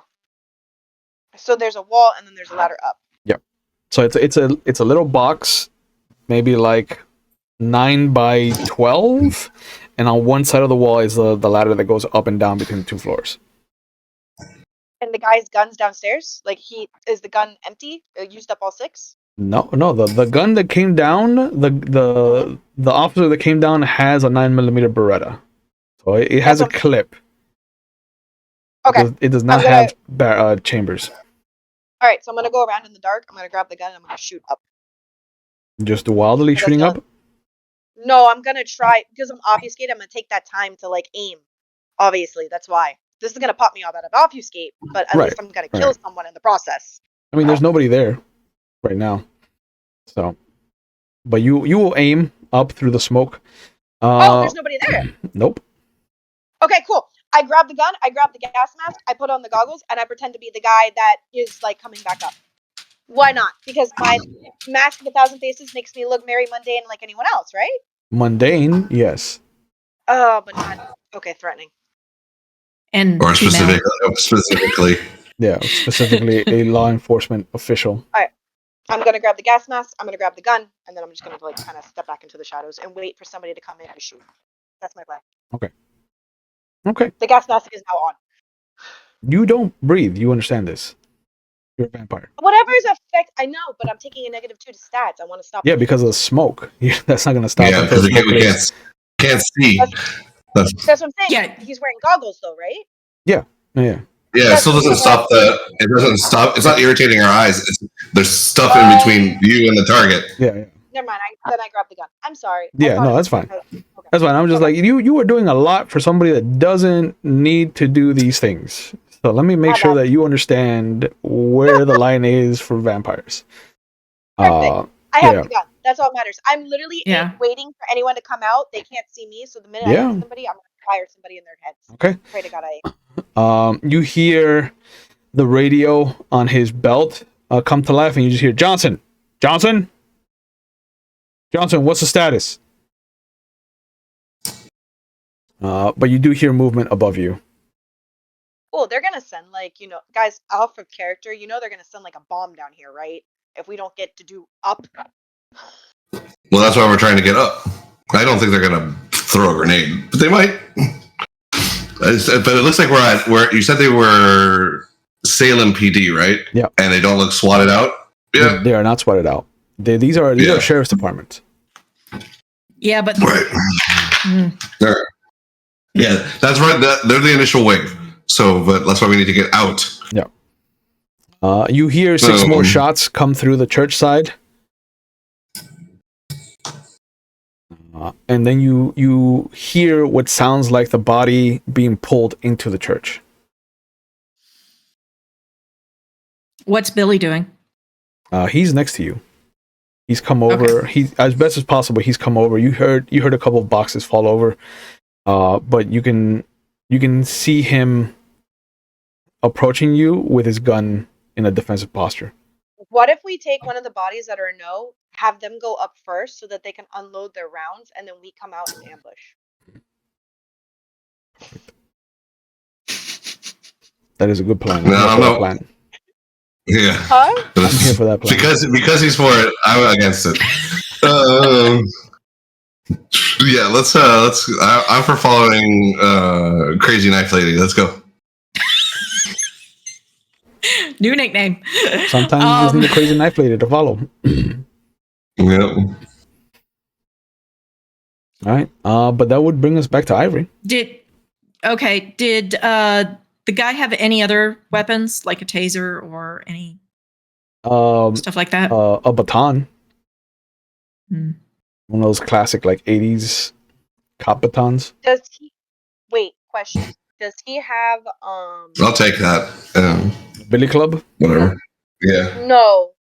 So there's a wall, and then there's a ladder up. Yep. So it's a little box, maybe like 9 by 12, and on one side of the wall is the ladder that goes up and down between the 2 floors. And the guy's gun's downstairs. Like, is the gun empty? Used up all 6? No. The gun that came down, the officer that came down has a 9mm Beretta, so it has a clip. Okay. It does not gonna- have chambers. All right, so I'm gonna go around in the dark. I'm gonna grab the gun and I'm gonna shoot up. Just wildly That's shooting the- up. No, I'm gonna try because I'm obfuscated. I'm gonna take that time to like aim. Obviously, that's why. This is gonna pop me off out of obfuscate, but at Right, least I'm gonna kill someone in the process. I mean, there's nobody there right now. So, but you will aim up through the smoke. Oh, there's nobody there. Nope. Okay, cool. I grab the gun, I grab the gas mask, I put on the goggles, and I pretend to be the guy that is like coming back up. Why not? Because my mask of 1,000 faces makes me look very mundane like anyone else, right? Mundane, yes. Oh, but not okay. Threatening. And Or female. specifically. Yeah, specifically a law enforcement official. I'm gonna grab the gas mask. I'm gonna grab the gun, and then I'm just gonna like kind of step back into the shadows and wait for somebody to come in and shoot. That's my plan. Okay. The gas mask is now on. You don't breathe. You understand this. You're a vampire. Whatever is effect, I know, but I'm taking a -2 to stats. I want to stop. Yeah, because of the smoke. That's not going to stop. Yeah, until because smoke we clears. can't see. That's what I'm saying. Yeah. He's wearing goggles though, right? Yeah. Yeah, it still doesn't stop it doesn't stop. It's not irritating our eyes. There's stuff in between you and the target. Yeah. Never mind. Then I grab the gun. I'm sorry. Yeah, no, that's fine. That's fine. I'm just like you are doing a lot for somebody that doesn't need to do these things. So let me make My sure bad. that you understand where the line is for vampires. Perfect. I have yeah. the gun. That's all that matters. I'm literally waiting for anyone to come out. They can't see me, so the minute I see somebody, I'm gonna fire somebody in their heads. Okay. Pray to God I. You hear the radio on his belt come to life, and you just hear Johnson, what's the status? But you do hear movement above you. Oh, they're gonna send like guys off of character. They're gonna send like a bomb down here, right? If we don't get to do up. Well, that's why we're trying to get up. I don't think they're gonna throw a grenade, but they might. But it looks like we're at where you said they were Salem PD, right? Yeah. And they don't look swatted out. Yeah. They are not sweated out. These are sheriff's departments. Yeah, but Right. They're- Yeah, that's right. They're the initial wave. So, but that's why we need to get out. Yeah. You hear six more shots come through the church side. And then you hear what sounds like the body being pulled into the church. what's Billy doing? He's next to you. He's come over. Okay. He, as best as possible, he's come over. You heard a couple of boxes fall over. But you can see him approaching you with his gun in a defensive posture. What if we take one of the bodies that are no, have them go up first so that they can unload their rounds, and then we come out and ambush? That is a good plan. No, I'm no. plan. Yeah. Huh? I'm here for that plan. Because he's for it, I'm against it. Yeah, let's. I'm for following Crazy Knife Lady. Let's go. New nickname. Sometimes you just need a crazy knife lady to follow. Yep. All right. But that would bring us back to Ivory. Did the guy have any other weapons, like a taser or any stuff like that? A baton. Hmm. One of those classic like 80s cop batons. Does he? Wait. Question. Does he have I'll take that. Billy Club. Whatever. Yeah. No.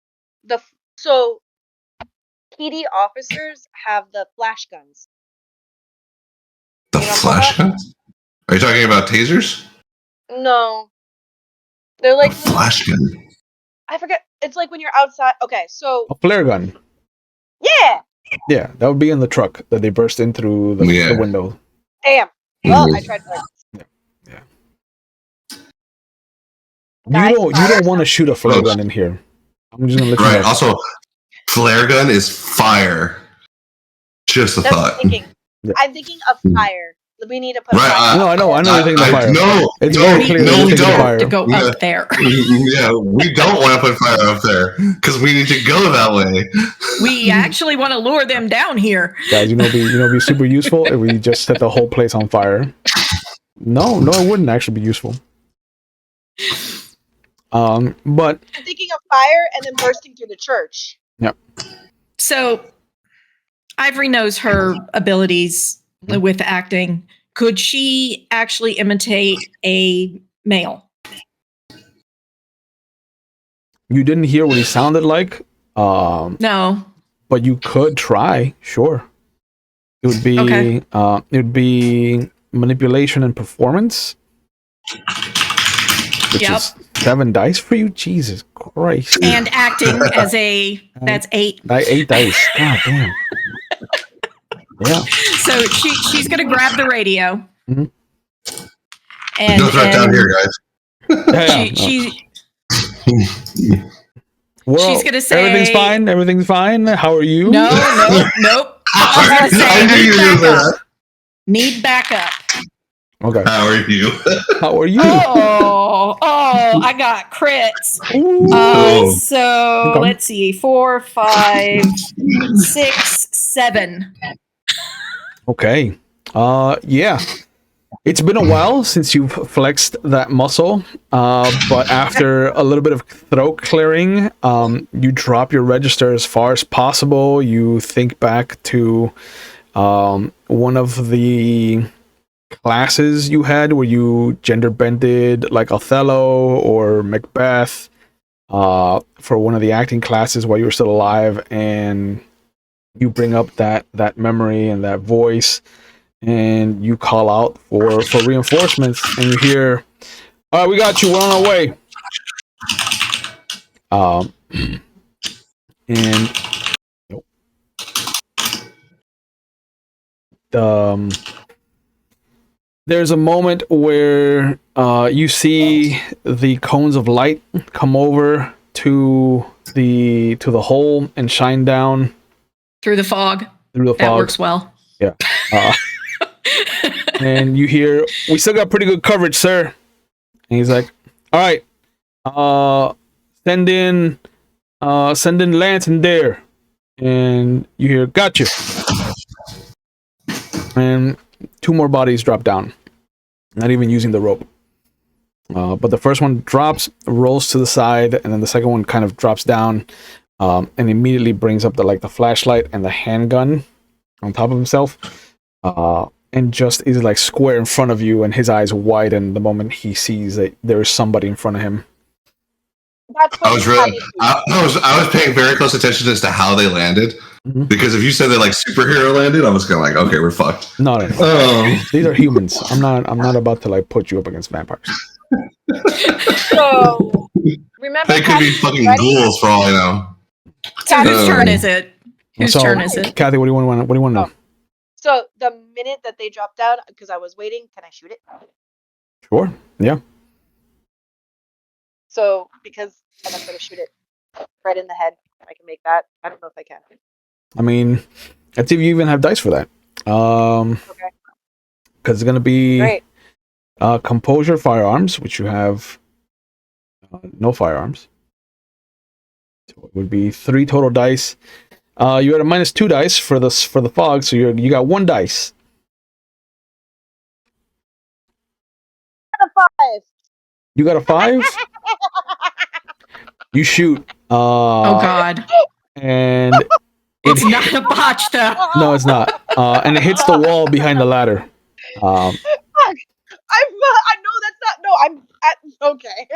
So PD officers have the flash guns. The You know flash what? guns? Are you talking about tasers? No. They're like A flash gun. I forget. It's like when you're outside. Okay, so A flare gun. yeah. Yeah, that would be in the truck that they burst in through the window. Damn. Well, I tried to. You don't want to shoot a flare gun in here. I'm just gonna let you Right. know. Also, flare gun is fire. Just a That's thought. thinking. Yeah. I'm thinking of fire. We need to put Right, fire. No, I know you're thinking of fire. No, It's no, very clear no, that you're we thinking of don't. fire. To go Yeah. up there. Yeah, we don't want to put fire up there because we need to go that way. We actually want to lure them down here. Guys, be super useful if we just set the whole place on fire. No, it wouldn't actually be useful. But I'm thinking of fire and then bursting through the church. yeah. So Ivory knows her abilities with acting. Could she actually imitate a male? You didn't hear what he sounded like. No. But you could try, sure. It would be Okay. It would be manipulation and performance. Which Yep. is 7 dice for you? Jesus Christ. And acting as that's 8. 8 dice. God damn. Yeah. So she's gonna grab the radio. Mhm. And Goes right down here, guys. Yeah, she Well, she's gonna say everything's fine. Everything's fine. How are you? nope. I was gonna say I knew you were gonna say that. need backup. Okay. How are you? How are you? Oh, I got crits. Oh. So Okay. let's see, 4, 5, 6, 7. Okay. Yeah. It's been a while since you've flexed that muscle, but after a little bit of throat clearing, you drop your register as far as possible. You think back to one of the classes you had where you gender bended like Othello or Macbeth for one of the acting classes while you were still alive, and you bring up that memory and that voice, and you call out for reinforcements, and you hear, "All right, we got you. We're on our way." And there's a moment where you see the cones of light come over to the hole and shine down Through the fog. through the That fog. works well. Yeah. And you hear, "We still got pretty good coverage, sir." And he's like, "All right, send in Lance and Dare." And you hear, "Gotcha." And 2 more bodies drop down, not even using the rope. But the first one drops, rolls to the side, and then the second one kind of drops down, and immediately brings up the flashlight and the handgun on top of himself, and just is like square in front of you, and his eyes widen the moment he sees that there is somebody in front of him. That's what I was you really, have me do. I was paying very close attention as to how they landed, Mhm. because if you said they like superhero landed, I was kind of like, okay, we're fucked. No. These are humans. I'm not about to like put you up against vampires. So remember, They could be Kathy, fucking ready? ghouls for all I know. So whose Oh. turn is it? Whose So, turn is it? Kathy, what do you want to know? So the minute that they drop down, because I was waiting, can I shoot it? Sure. Yeah. So because I'm not going to shoot it right in the head, I can make that. I don't know if I can. I mean, let's see if you even have dice for that. Okay. Because it's gonna be Great. composure firearms, which you have no firearms. So it would be 3 total dice. You had a -2 dice for the fog, so you got 1 dice. 5. You got a 5. You shoot. Oh God. And It's not a botch though. no, it's not. And it hits the wall behind the ladder. Fuck. I know that's not. No, I'm at. Okay.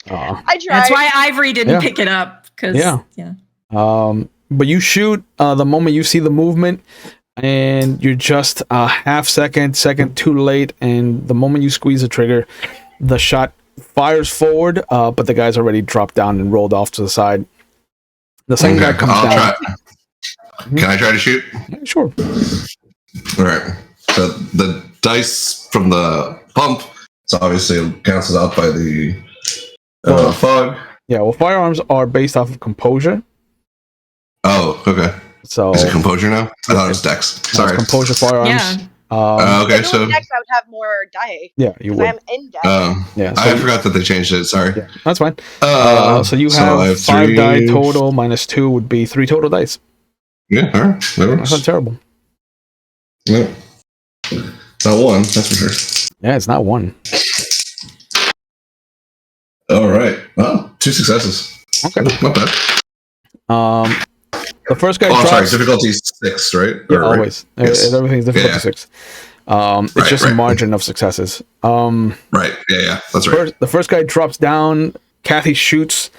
I tried. That's why Ivory didn't Yeah. pick it up. Cause Yeah. yeah. But you shoot the moment you see the movement, and you're just a half second too late, and the moment you squeeze the trigger, the shot fires forward, but the guy's already dropped down and rolled off to the side. The second guy comes I'll down. try. Can I try to shoot? Yeah, sure. All right. So the dice from the pump, so obviously it cancels out by the fog. Yeah, well, firearms are based off of composure. Oh, okay. So Is it composure now? I thought it was dex. it's Sorry. composure firearms. Yeah. Okay, If it so was Dex, I would have more die. Yeah, you Because would. I'm in Dex. Yeah, so I forgot that they changed it. Sorry. yeah, that's fine. So So you I have 5 die total, -2 would be 3 total dice. Yeah, all right. That That's not works. terrible. Yeah. It's not 1, that's for sure. Yeah, it's not one. All right. Well, 2 successes. Okay. Not bad. The first guy Oh, drops. sorry. Difficulty 6, right? Yeah, Or, always. Right? Yes. Everything's difficulty 6. It's just a margin of successes. Right. Yeah. That's right. The first guy drops down. Kathy shoots.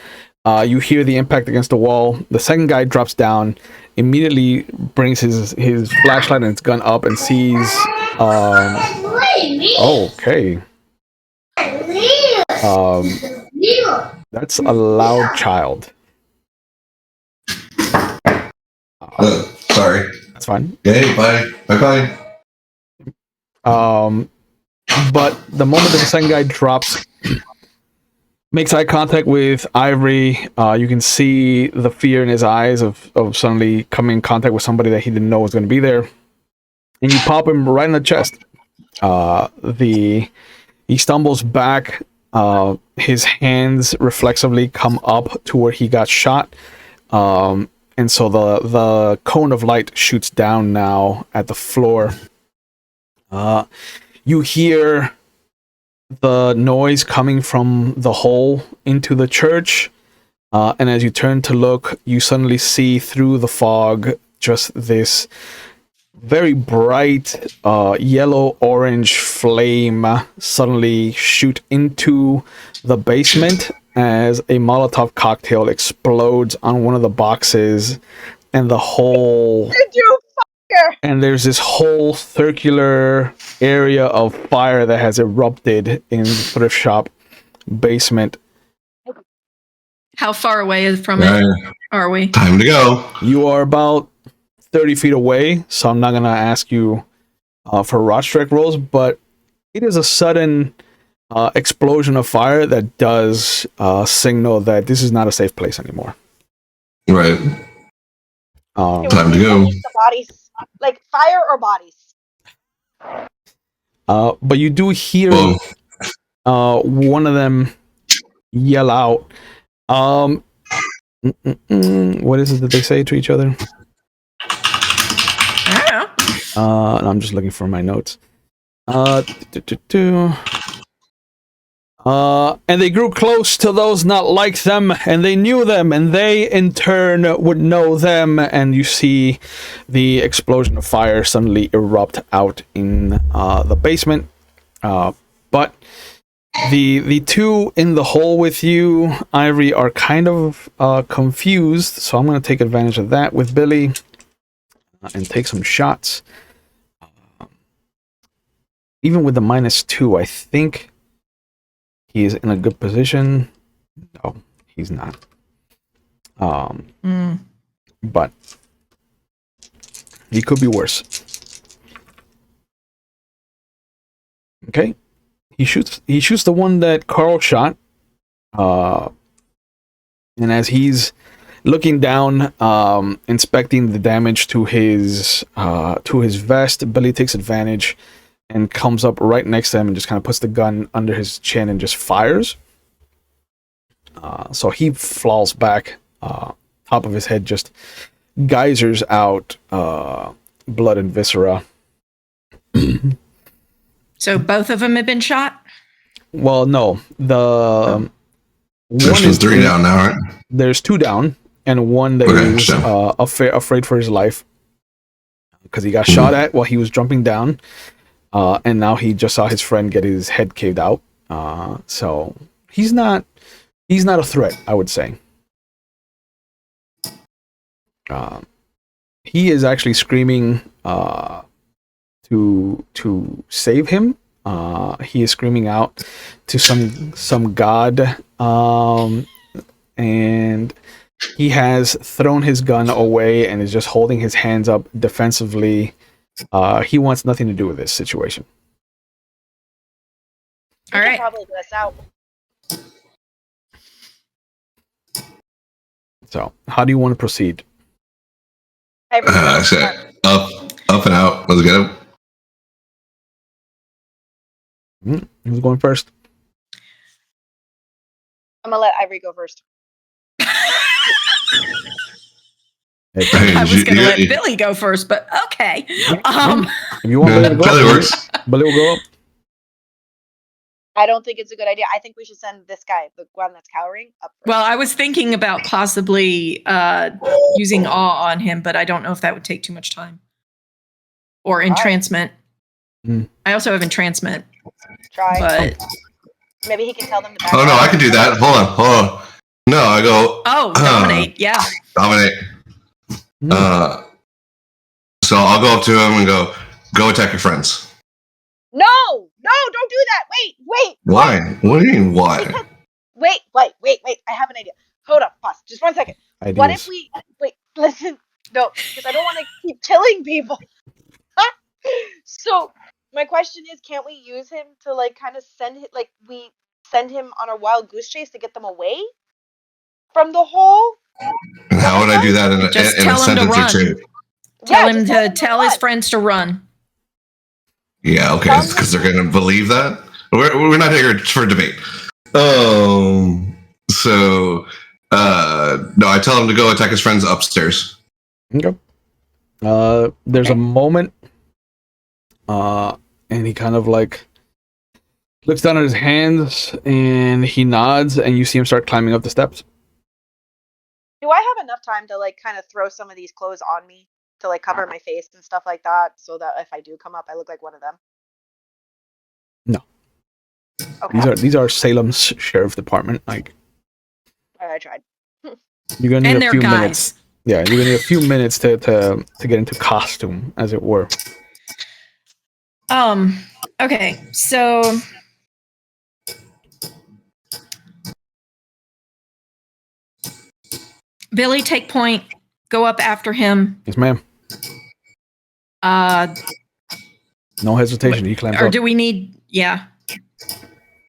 You hear the impact against the wall. The second guy drops down. Immediately brings his flashlight and his gun up and sees. Okay. That's a loud child. Sorry. That's fine. Hey, bye. Bye. But the moment that the second guy drops, makes eye contact with Ivory, you can see the fear in his eyes of suddenly coming in contact with somebody that he didn't know was going to be there, and you pop him right in the chest. He stumbles back. His hands reflexively come up to where he got shot. And so the cone of light shoots down now at the floor. You hear the noise coming from the hole into the church. And as you turn to look, you suddenly see through the fog just this very bright yellow-orange flame suddenly shoot into the basement as a Molotov cocktail explodes on one of the boxes, and the whole... And there's this whole circular area of fire that has erupted in the thrift shop basement. How far away from it are we? Time to go. You are about 30 feet away, so I'm not going to ask you for rot strike rolls, but it is a sudden explosion of fire that does signal that this is not a safe place anymore. Right. Time to go. The bodies, like fire or bodies. But you do hear one of them yell out. What is it that they say to each other? I'm just looking for my notes. And they grew close to those not like them, and they knew them, and they in turn would know them. And you see the explosion of fire suddenly erupt out in the basement. But the two in the hole with you, Ivory, are kind of confused. So I'm going to take advantage of that with Billy and take some shots. Even with the -2, I think he is in a good position. No, he's not. But he could be worse. Okay. He shoots the one that Carl shot. And as he's looking down, inspecting the damage to his vest, Billy takes advantage and comes up right next to him and just kind of puts the gun under his chin and just fires. So he falls back. Top of his head just geysers out blood and viscera. So both of them have been shot? Well, no. One is 3 down now, right? There's 2 down, and one that is afraid for his life because he got shot at while he was jumping down. And now he just saw his friend get his head caved out. So he's not a threat, I would say. He is actually screaming to save him. He is screaming out to some god, and he has thrown his gun away and is just holding his hands up defensively. He wants nothing to do with this situation. All right. Probably get us out. So, how do you want to proceed? I say up and out. Let's get him. Who's going first? I'm gonna let Ivory go first. I was going to let Billy go first, but okay. If you want Billy to go Billy up, works. Billy will go up. I don't think it's a good idea. I think we should send this guy, the one that's cowering, up first. Well, I was thinking about possibly using awe on him, but I don't know if that would take too much time. Or entrancement. I also have entrancement. Try. But maybe he can tell them to back Oh no, off. I can do that. Hold on. No, I go. Dominate. Yeah. Dominate. So I'll go up to him and go attack your friends. No, don't do that. Wait. Why? What do you mean, why? Because, wait. I have an idea. Hold up, pause. Just 1 second. Ideas. What if we listen? No, because I don't want to keep killing people. So my question is, can't we use him to like kind of send him on a wild goose chase to get them away from the hole? And how would I do that in a sentence or two? Tell him to tell his friends to run. Yeah, okay, because they're going to believe that. We're not here for debate. So no, I tell him to go attack his friends upstairs. Okay. There's a moment, and he kind of like looks down at his hands and he nods, and you see him start climbing up the steps. Do I have enough time to like kind of throw some of these clothes on me to like cover my face and stuff like that, so that if I do come up, I look like one of them? No. Okay. These are Salem's sheriff department. Like, I tried. you're gonna need And a they're few guys. minutes. Yeah, you're gonna need a few minutes to get into costume, as it were. Okay, so Billy, take point. Go up after him. Yes, ma'am. No hesitation. He climbs Or up. do we need? Yeah.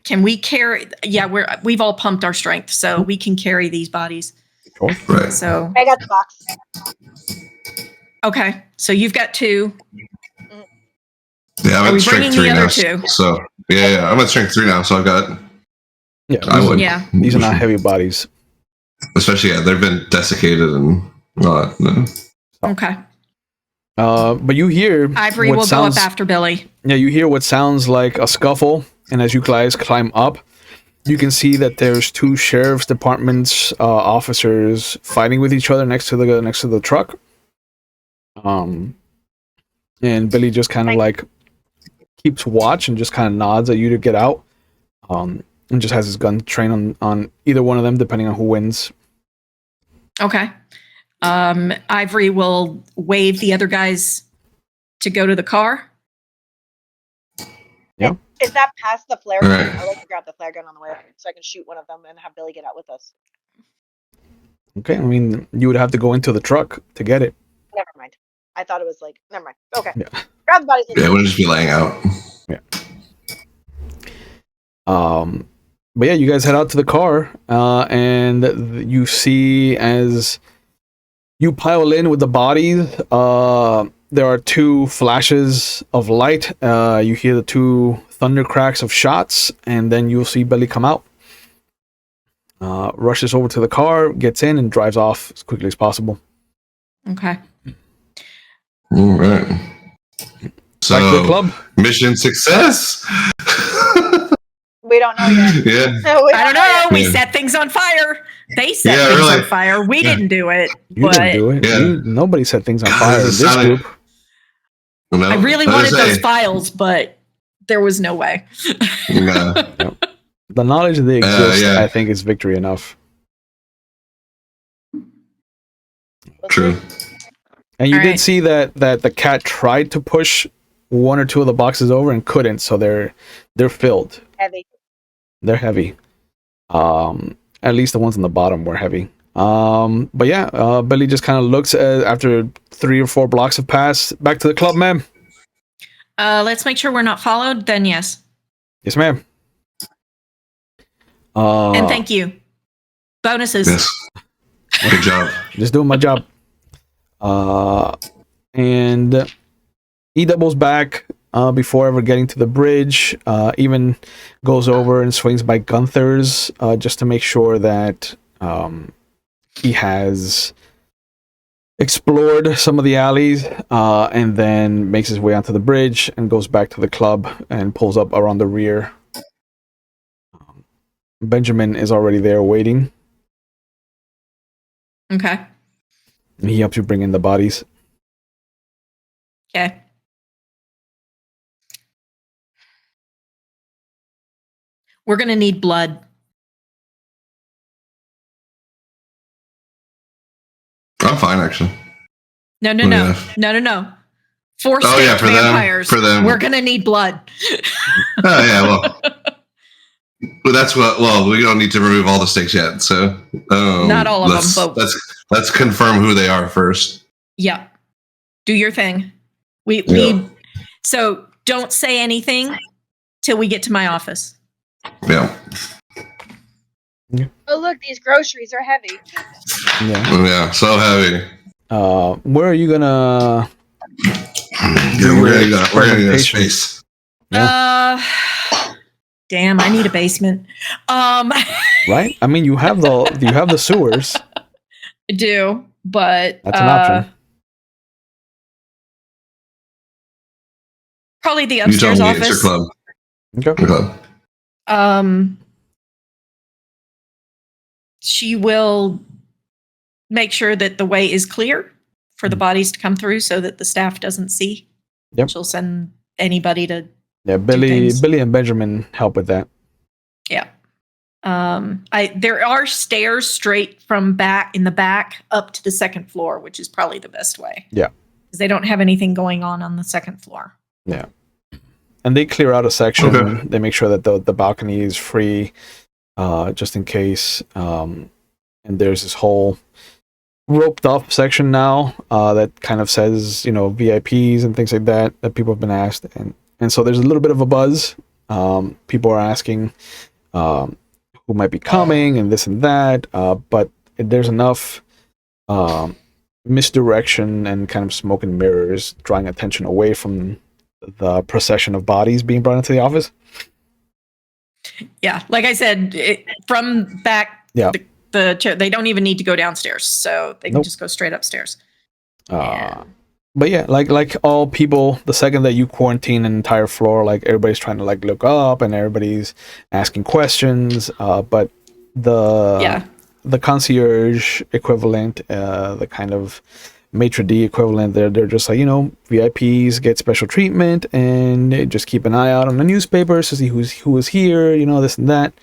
Can we carry? Yeah, we've all pumped our strength, so we can carry these bodies. Sure. Right. So I got the box. okay, so you've got 2. Yeah, I'm Are we at strength bringing 3 the now. other 2? So yeah, I'm at strength 3 now. So I've got. Yeah, I would. Yeah. these are not heavy bodies. Especially, they've been desiccated and all that. No. Okay. But you hear Ivory what will sounds, go up after Billy. Yeah, you hear what sounds like a scuffle, and as you guys climb up, you can see that there's 2 sheriff's departments officers fighting with each other next to the truck. And Billy just kind of like keeps watch and just kind of nods at you to get out. And just has his gun trained on either one of them, depending on who wins. Okay. Ivory will wave the other guys to go to the car. Yeah. Is that past the flare gun? Right. I like to grab the flare gun on the way up so I can shoot one of them and have Billy get out with us. Okay, I mean, you would have to go into the truck to get it. Never mind. I thought it was like, never mind. Okay. Yeah. Grab the bodies. Yeah, it wouldn't just be laying out. Yeah. But yeah, you guys head out to the car, and you see as you pile in with the bodies, there are 2 flashes of light. You hear the 2 thunder cracks of shots, and then you'll see Billy come out. Rushes over to the car, gets in, and drives off as quickly as possible. Okay. All right. So, Back to the club. mission success. We don't know yet. Yeah. I don't know. We Yeah. set things on fire. They set Yeah, things really. on fire. We didn't do it. You didn't do it. Yeah. Nobody set things on God, fire in this is this sounding- group. No, I really wanted those files, but there was no way. No. The knowledge that they exist, yeah. I think, is victory enough. True. And you All did right. see that the cat tried to push 1 or 2 of the boxes over and couldn't, so they're filled. Heavy. They're heavy. At least the ones on the bottom were heavy. But yeah, Billy just kind of looks after 3 or 4 blocks have passed. Back to the club, ma'am. Let's make sure we're not followed. Then yes. Yes, ma'am. And thank you. Bonuses. Yes. Good job. Just doing my job. And he doubles back before ever getting to the bridge. Even goes over and swings by Gunther's just to make sure that he has explored some of the alleys, and then makes his way onto the bridge and goes back to the club and pulls up around the rear Benjamin is already there waiting. Okay. And he helps you bring in the bodies. Okay. We're going to need blood. I'm fine, actually. No. Yeah. For Oh, yeah, staked for them, vampires. for them. We're going to need blood. Oh, yeah, well. But that's what. Well, we don't need to remove all the stakes yet, so Not all of them, but let's confirm who they are first. Yeah. Do your thing. We so don't say anything till we get to my office. Yeah. Oh, look, these groceries are heavy. Yeah. So heavy. Where are you gonna? We're gonna get a space. Yeah. Damn, I need a basement. Right? I mean, you have the sewers. I do, but That's an option. Probably the upstairs office. It's your club. Okay. Your club. She will make sure that the way is clear for the bodies to come through so that the staff doesn't see. Yep. She'll send anybody to Billy and Benjamin help with that. Yeah. There are stairs straight from in the back up to the second floor, which is probably the best way. Yeah. Because they don't have anything going on the second floor. Yeah. And they clear out a section. Okay. They make sure that the balcony is free, just in case. And there's this whole roped off section now that kind of says, VIPs and things like that people have been asked. And so there's a little bit of a buzz. People are asking who might be coming and this and that. But there's enough misdirection and kind of smoke and mirrors drawing attention away from the procession of bodies being brought into the office. Yeah, like I said, from back, yeah, the chair, they don't even need to go downstairs, so they can just go straight upstairs. But yeah, like all people, the second that you quarantine an entire floor, like everybody's trying to look up and everybody's asking questions. But the concierge equivalent, the kind of maitre d' equivalent, they're just like, VIPs get special treatment and just keep an eye out on the newspapers to see who is here, this and that.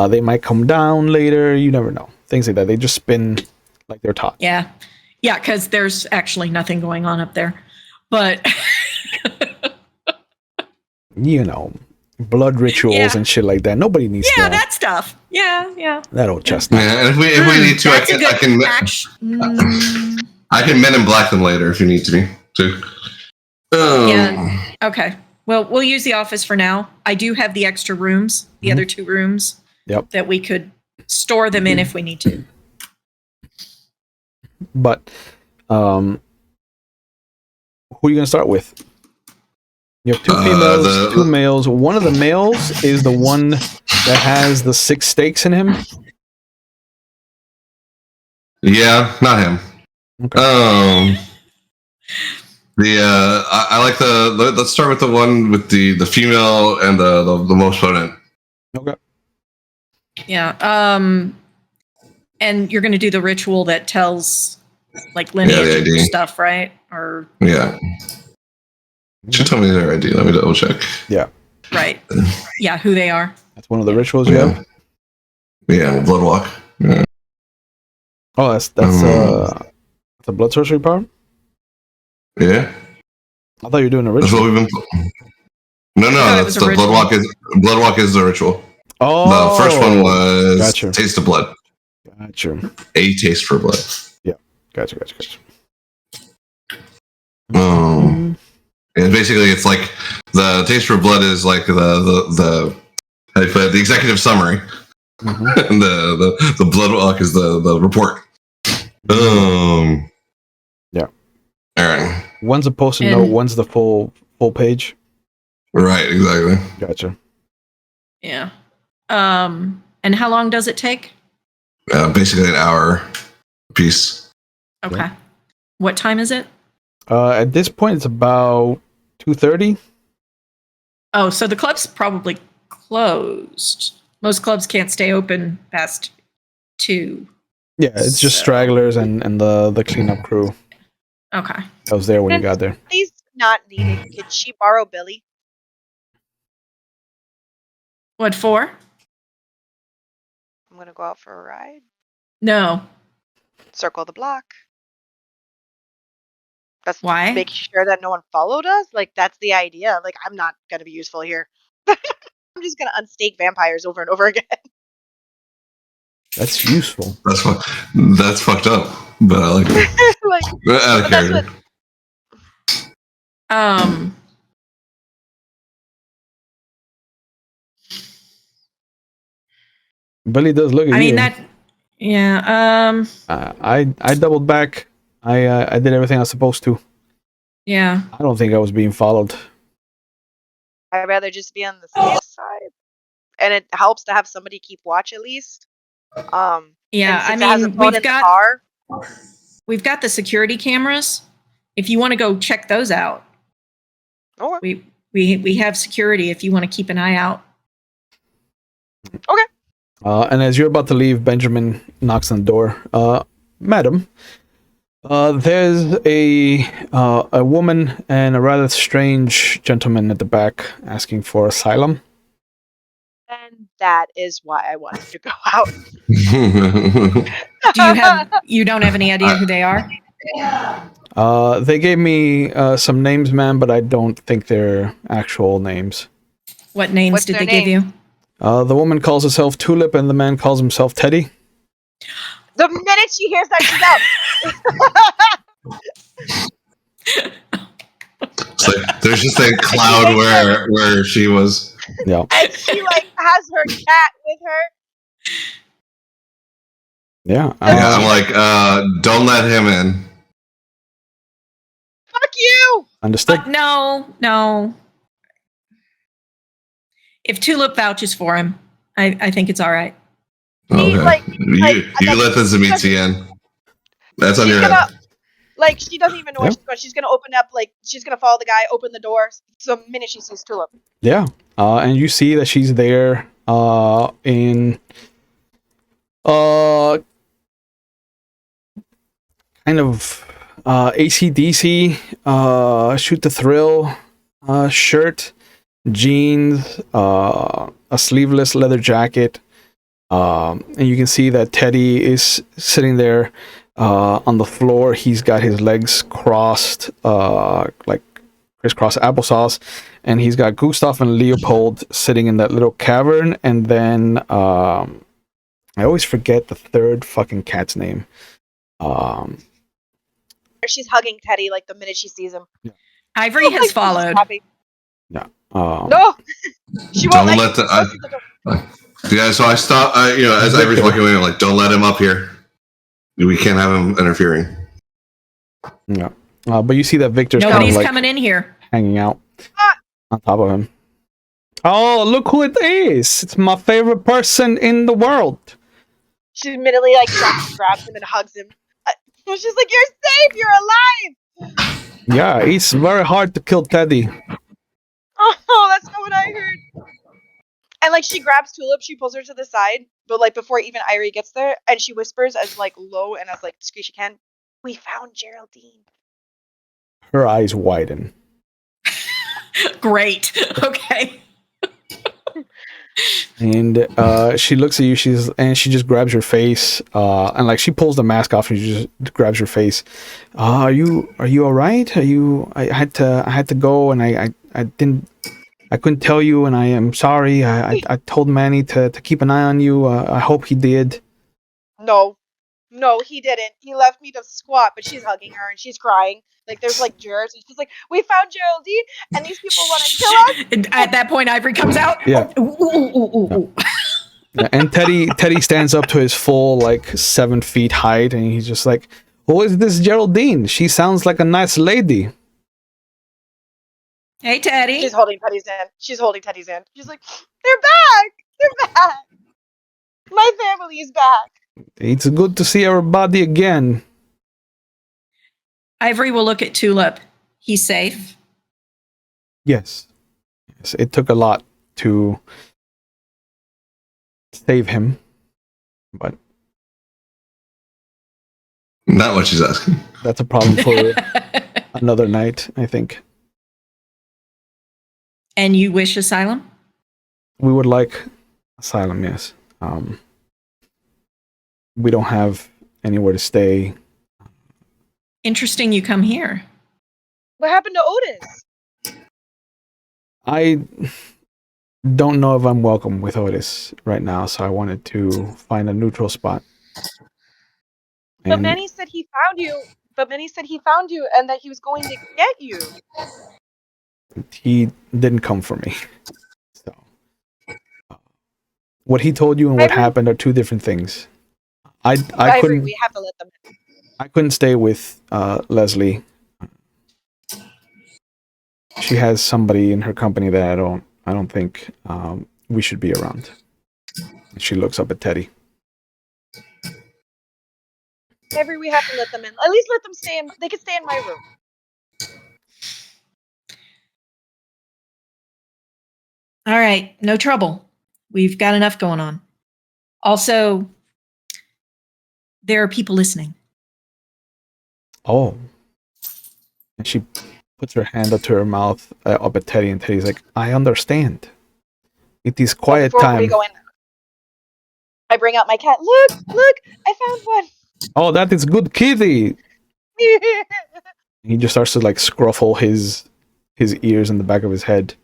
They might come down later. You never know. Things like that. They just spin like they're taught. Yeah. Yeah, because there's actually nothing going on up there. But blood rituals and shit like that. Nobody needs that. Yeah, that stuff. Yeah. That old chestnut. Yeah, and if we need to, I can Men in Black them later if you need to be too. Yeah. Okay. Well, we'll use the office for now. I do have the extra rooms, the other 2 rooms. Yep. That we could store them in if we need to. But who are you going to start with? You have 2 females, 2 males. One of the males is the one that has the 6 stakes in him. Yeah, not him. Okay. I like let's start with the one with the female and the most potent. Okay. Yeah. And you're going to do the ritual that tells lineage and stuff, right? Or yeah. Should tell me their ID. Let me double check. Yeah. Right. Yeah, who they are. That's one of the rituals you have? Yeah, blood walk. Yeah. Oh, that's a blood sorcery power? Yeah. I thought you were doing a ritual. That's what we've been. No, that's the blood walk. Blood walk is the ritual. Oh, the first one was taste of blood. Gotcha. A taste for blood. Yeah. Gotcha. And basically, it's like the taste for blood is like the how do you put it, the executive summary, and the blood walk is the report. Yeah. All right. One's a post-it note. One's the full page. Right. Exactly. Gotcha. Yeah. And how long does it take? Basically an hour piece. Okay. Yeah. What time is it? At this point, it's about 2:30. Oh, so the club's probably closed. Most clubs can't stay open past 2. Yeah, it's just So- stragglers and the cleanup crew Okay. that was there when you Since got there. Billy's not needed, could she borrow Billy? What for? I'm gonna go out for a ride. No. Circle the block. That's Why? making sure that no one followed us. Like that's the idea. Like I'm not gonna be useful here. I'm just gonna unstake vampires over and over again. That's useful. That's fucked up, but I like it. Like, Out of but that's character. what. Billy does look at I you. mean that. Yeah. I doubled back. I did everything I was supposed to. Yeah. I don't think I was being followed. I'd rather just be on the safe side, and it helps to have somebody keep watch at least. Yeah. And I since it has a mean, phone in the car. we've got the security cameras. If you want to go check those out, Okay. we have security. If you want to keep an eye out. Okay. And as you're about to leave, Benjamin knocks on the door. Madam, there's a woman and a rather strange gentleman at the back asking for asylum. And that is why I wanted to go out. You don't have any idea who they are? They gave me some names, ma'am, but I don't think they're actual names. What names What's did their they give you? The woman calls herself Tulip, and the man calls himself Teddy. The minute she hears that, she's out. It's like there's just a cloud where she was. Yeah. And she like has her cat with her. Yeah. Yeah, I'm like, don't let him in. Fuck you! Understood. No. If Tulip vouches for him, I think it's all right. He, Okay. You let the Zemitzi in. That's on She's your gonna, head. like, she doesn't even know where Yeah. she's going. She's gonna open up, like, she's gonna follow the guy, open the door. The minute she sees Tulip. Yeah. And you see that she's there in kind of AC/DC shoot the thrill shirt, jeans, a sleeveless leather jacket, and you can see that Teddy is sitting there on the floor. He's got his legs crossed, like crisscross applesauce, and he's got Gustav and Leopold sitting in that little cavern. And then I always forget the third fucking cat's name. She's hugging Teddy, like, the minute she sees him. Ivory has followed. Yeah. No! She won't Don't let Yeah, so I stop. As Ivory's walking away, I'm like, don't let him up here. We can't have him interfering. Yeah. But you see that Victor's kind Nobody's of like coming in here. hanging out on top of him. Oh, look who it is! It's my favorite person in the world. She immediately, like, grabs him and hugs him. She's like, you're safe! You're alive! Yeah, it's very hard to kill Teddy. Oh, that's not what I heard. And, like, she grabs Tulip, she pulls her to the side, but, like, before even Irie gets there, and she whispers as, like, low and as, like, discreet as she can, we found Geraldine. Her eyes widen. Great. Okay. And she looks at you. She just grabs your face. And like she pulls the mask off and she just grabs your face. Are you all right? I had to go and I couldn't tell you and I am sorry. I told Manny to keep an eye on you. I hope he did. No, he didn't. He left me to squat, but she's hugging her and she's crying. Like there's like jurors, and she's like, "We found Geraldine, and these people want to kill us." And at that point, Ivory comes out. Yeah. Ooh. Yeah, and Teddy stands up to his full like 7 feet height, and he's just like, "Who is this Geraldine? She sounds like a nice lady." Hey, Teddy. She's holding Teddy's hand. She's like, "They're back! They're back! My family is back." It's good to see everybody again. Ivory will look at Tulip. He's safe. Yes. It took a lot to save him, but Not what she's asking. that's a problem for another night, I think. And you wish asylum? We would like asylum, yes. We don't have anywhere to stay. Interesting you come here. What happened to Otis? I don't know if I'm welcome with Otis right now, so I wanted to find a neutral spot. But Manny said he found you. And that he was going to get you. He didn't come for me. So what he told you and what happened are two different things. I couldn't. We have to let them in. I couldn't stay with Leslie. She has somebody in her company that I don't think we should be around. She looks up at Teddy. Avery, we have to let them in. At least let them stay in. They can stay in my room. All right, no trouble. We've got enough going on. Also, there are people listening. Oh. And she puts her hand up to her mouth, up at Teddy, and Teddy's like, I understand. It is quiet time. We go in, I bring out my cat. Look, I found one. Oh, that is good kitty. He just starts to like scruffle his ears in the back of his head.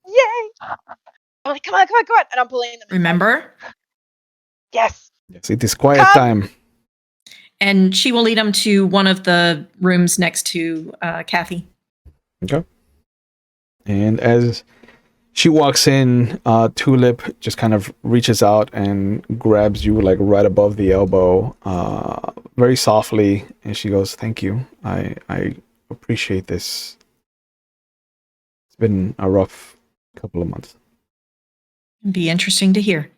Yay! I'm like, come on. And I'm pulling them. Remember? Yes, it is quiet time. And she will lead him to one of the rooms next to Kathy. Okay. And as she walks in, Tulip just kind of reaches out and grabs you like right above the elbow, very softly, and she goes, "Thank you. I appreciate this. It's been a rough couple of months." It'd be interesting to hear.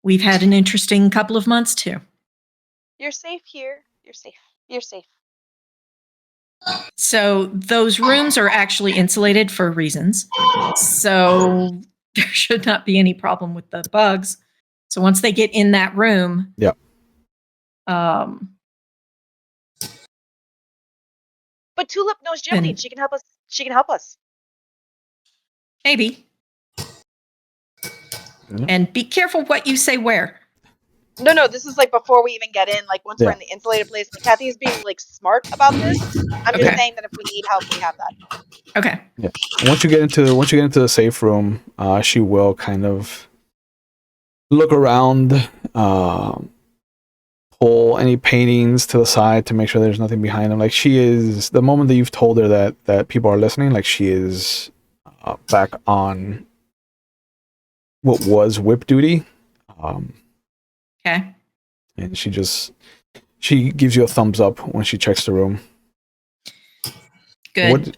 We've had an interesting couple of months too. you're safe here. You're safe. So those rooms are actually insulated for reasons. So there should not be any problem with the bugs. So once they get in that room, yeah. But Tulip knows Geraldine. She can help us. Maybe. And be careful what you say where. No, this is like before we even get in. Like once we're in the insulated place, like Kathy is being like smart about this. I'm just saying that if we need help, we have that. Okay. Yeah. Once you get into the safe room, she will kind of look around, pull any paintings to the side to make sure there's nothing behind them. Like she is, the moment that you've told her that people are listening, like she is back on what was whip duty. Okay. And she gives you a thumbs up when she checks the room. Good.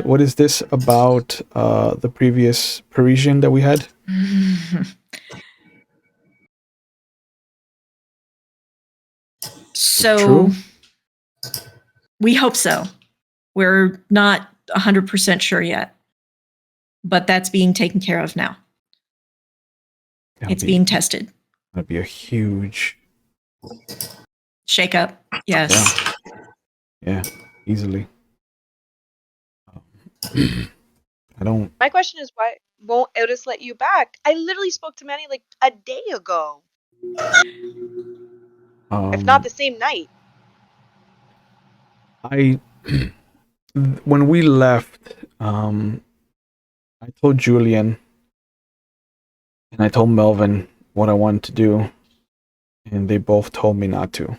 What is this about the previous Parisian that we had? So True? We hope so. We're not 100% sure yet, but that's being taken care of now. It's being tested. That'd be a huge shake up. Yes. Yeah, easily. I don't. My question is, why won't Otis let you back? I literally spoke to Manny like a day ago. If not the same night. When we left, I told Julian and I told Melvin what I wanted to do, and they both told me not to.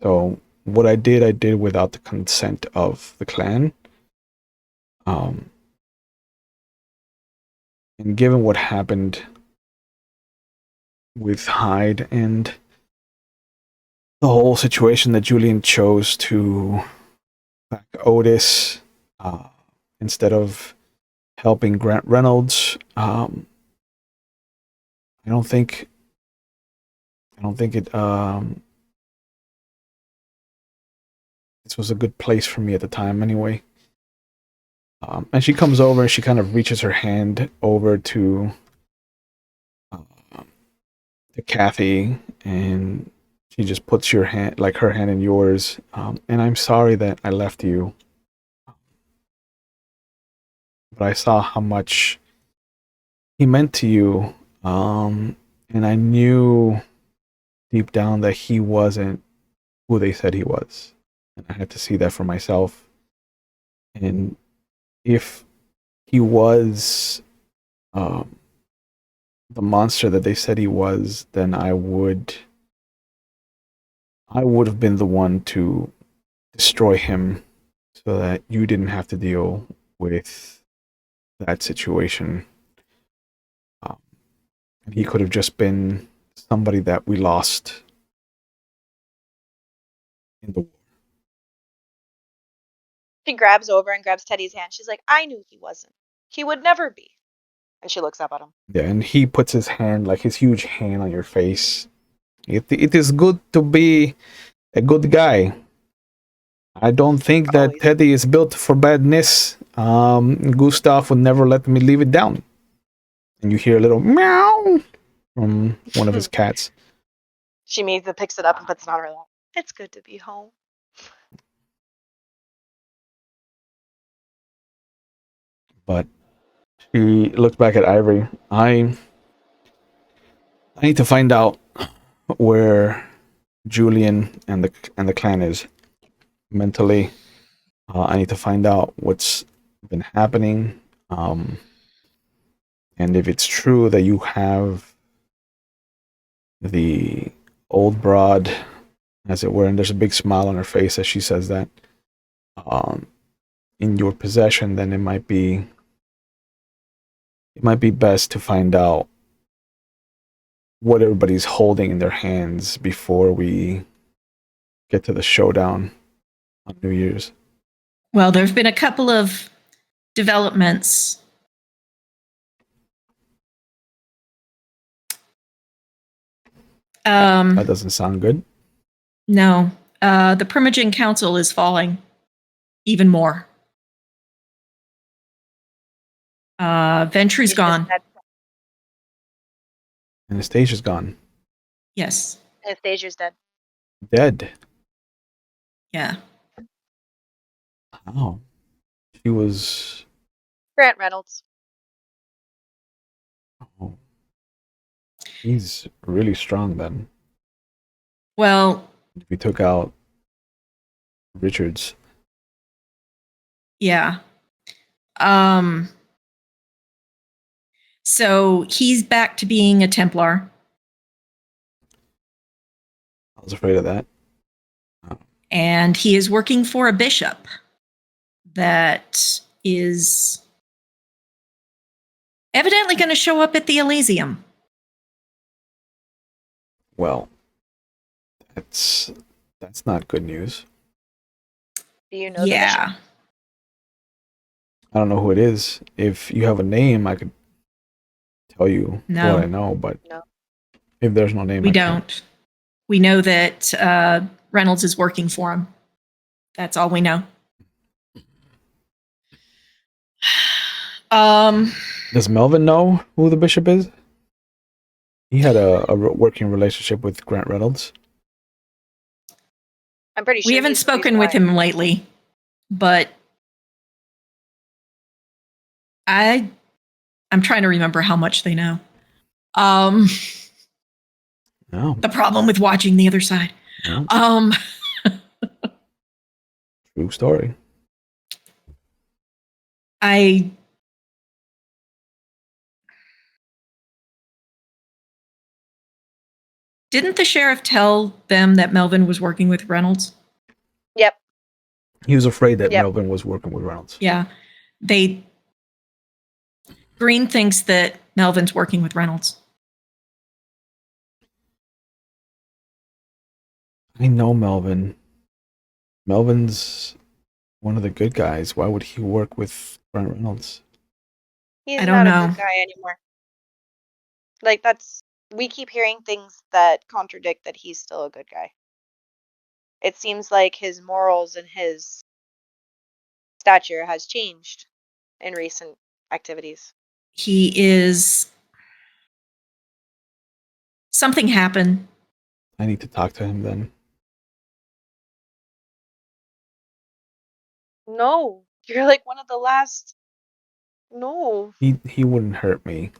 So what I did without the consent of the clan. And given what happened with Hyde and the whole situation that Julian chose to back Otis instead of helping Grant Reynolds, I don't think it this was a good place for me at the time anyway. And she comes over and she kind of reaches her hand over to to Kathy, and she just puts your hand, like her hand in yours. And I'm sorry that I left you, but I saw how much he meant to you, and I knew deep down that he wasn't who they said he was, and I had to see that for myself. And if he was the monster that they said he was, then I would have been the one to destroy him so that you didn't have to deal with that situation. And he could have just been somebody that we lost in the war. She grabs over and grabs Teddy's hand. She's like, I knew he wasn't. He would never be. And she looks up at him. Yeah, and he puts his hand, like his huge hand, on your face. It is good to be a good guy. I don't think that Always. Teddy is built for badness. Gustav would never let me leave it down. And you hear a little meow from one of his cats. She immediately picks it up and puts it on her lap. It's good to be home. But she looks back at Ivory. I need to find out where Julian and the clan is mentally. I need to find out what's been happening. And if it's true that you have the old broad, as it were, and there's a big smile on her face as she says that, in your possession, then it might be best to find out what everybody's holding in their hands before we get to the showdown on New Year's. Well, there's been a couple of developments. That doesn't sound good. No. The Primogen Council is falling even more. Venture's gone. Anastasia's gone. Yes. Anastasia's dead. Dead. Yeah. How? She was... Grant Reynolds. Oh. He's really strong then. Well, If we took out Richards. yeah. So he's back to being a Templar. I was afraid of that. And he is working for a bishop that is evidently going to show up at the Elysium. Well, that's not good news. Do you know the Yeah. bishop? I don't know who it is. If you have a name, I could tell you No. what I know, but No. if there's no name, We I can't. don't. We know that Reynolds is working for him. That's all we know. Does Melvin know who the bishop is? He had a working relationship with Grant Reynolds. I'm pretty sure We haven't he's the reason spoken with why. him lately, but I'm trying to remember how much they know. No. The problem with watching the other side. No. True story. Didn't the sheriff tell them that Melvin was working with Reynolds? Yep. He was afraid that Yep. Melvin was working with Reynolds. Yeah. Green thinks that Melvin's working with Reynolds. I know Melvin. Melvin's one of the good guys. Why would he work with Grant Reynolds? He's I don't not a know. good guy anymore. Like, we keep hearing things that contradict that he's still a good guy. It seems like his morals and his stature has changed in recent activities. He is Something happened. I need to talk to him then. No, you're like one of the last. No, He wouldn't hurt me.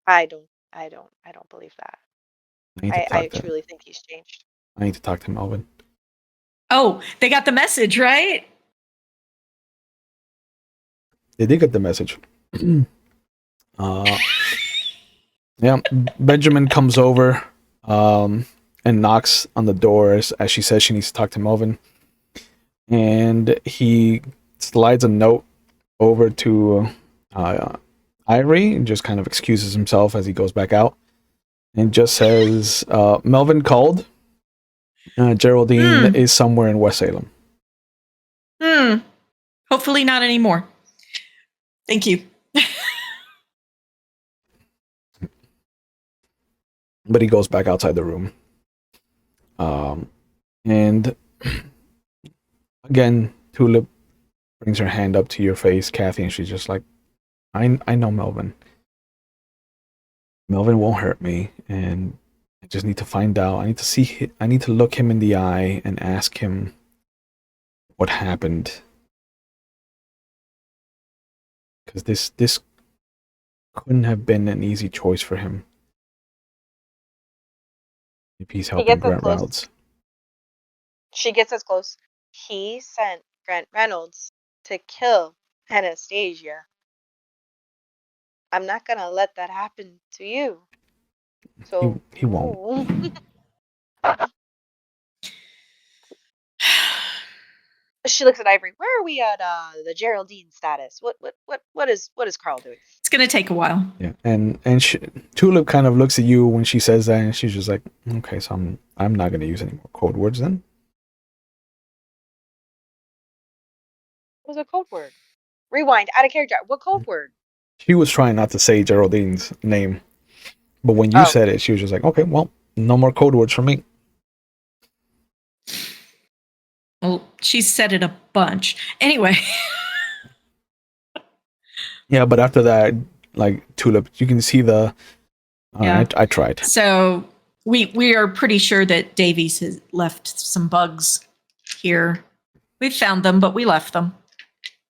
I don't believe that. I need to talk I to him. truly think he's changed. I need to talk to Melvin. Oh, they got the message, right? They did get the message. Yeah, Benjamin comes over and knocks on the door as she says she needs to talk to Melvin. And he slides a note over to Ivory and just kind of excuses himself as he goes back out. And just says, Melvin called. Geraldine is somewhere in West Salem. Hopefully not anymore. Thank you. But he goes back outside the room. And again, Tulip brings her hand up to your face, Kathy, and she's just like, I know Melvin. Melvin won't hurt me, and I just need to find out. I need to look him in the eye and ask him what happened. Because this couldn't have been an easy choice for him. If he's helping Grant Reynolds. She gets as close. He sent Grant Reynolds to kill Anastasia. I'm not gonna let that happen to you. So he won't. She looks at Ivory. Where are we at the Geraldine status? What is Carl doing? It's gonna take a while. Yeah, and Tulip kind of looks at you when she says that, and she's just like, okay, so I'm not gonna use any more code words then. What was a code word? Rewind. Out of character. What code word? She was trying not to say Geraldine's name, but when you said it, she was just like, okay, well, no more code words for me. Well, she said it a bunch. Anyway. Yeah, but after that, like Tulip, you can see the. Yeah. I tried. So we are pretty sure that Davies has left some bugs here. We found them, but we left them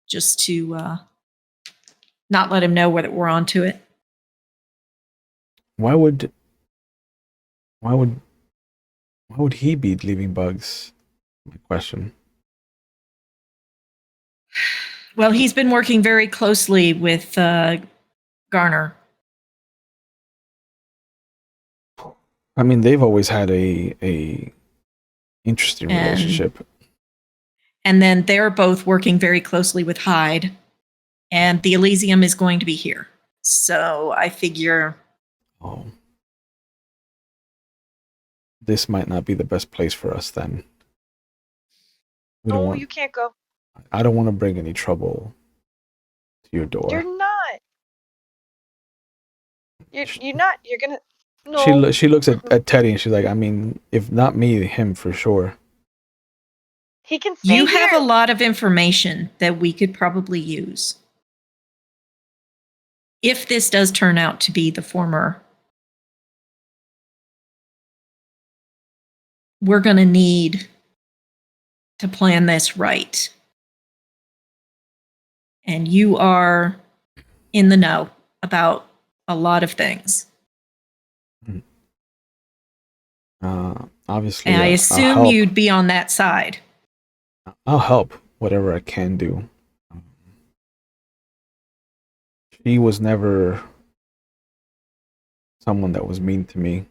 just to not let him know whether we're onto it. Why would he be leaving bugs? My question. Well, he's been working very closely with Garner. I mean, they've always had a interesting relationship. And then they're both working very closely with Hyde. And the Elysium is going to be here. So I figure... Oh. This might not be the best place for us then. You can't go. I don't want to bring any trouble to your door. You're not. You're not. You're gonna... No. She looks at Teddy and she's like, I mean, if not me, him for sure. He can stay You here. have a lot of information that we could probably use. If this does turn out to be the former, we're going to need to plan this right. And you are in the know about a lot of things. Obviously, and I assume you'd be on that side. I'll help whatever I can do. She was never someone that was mean to me.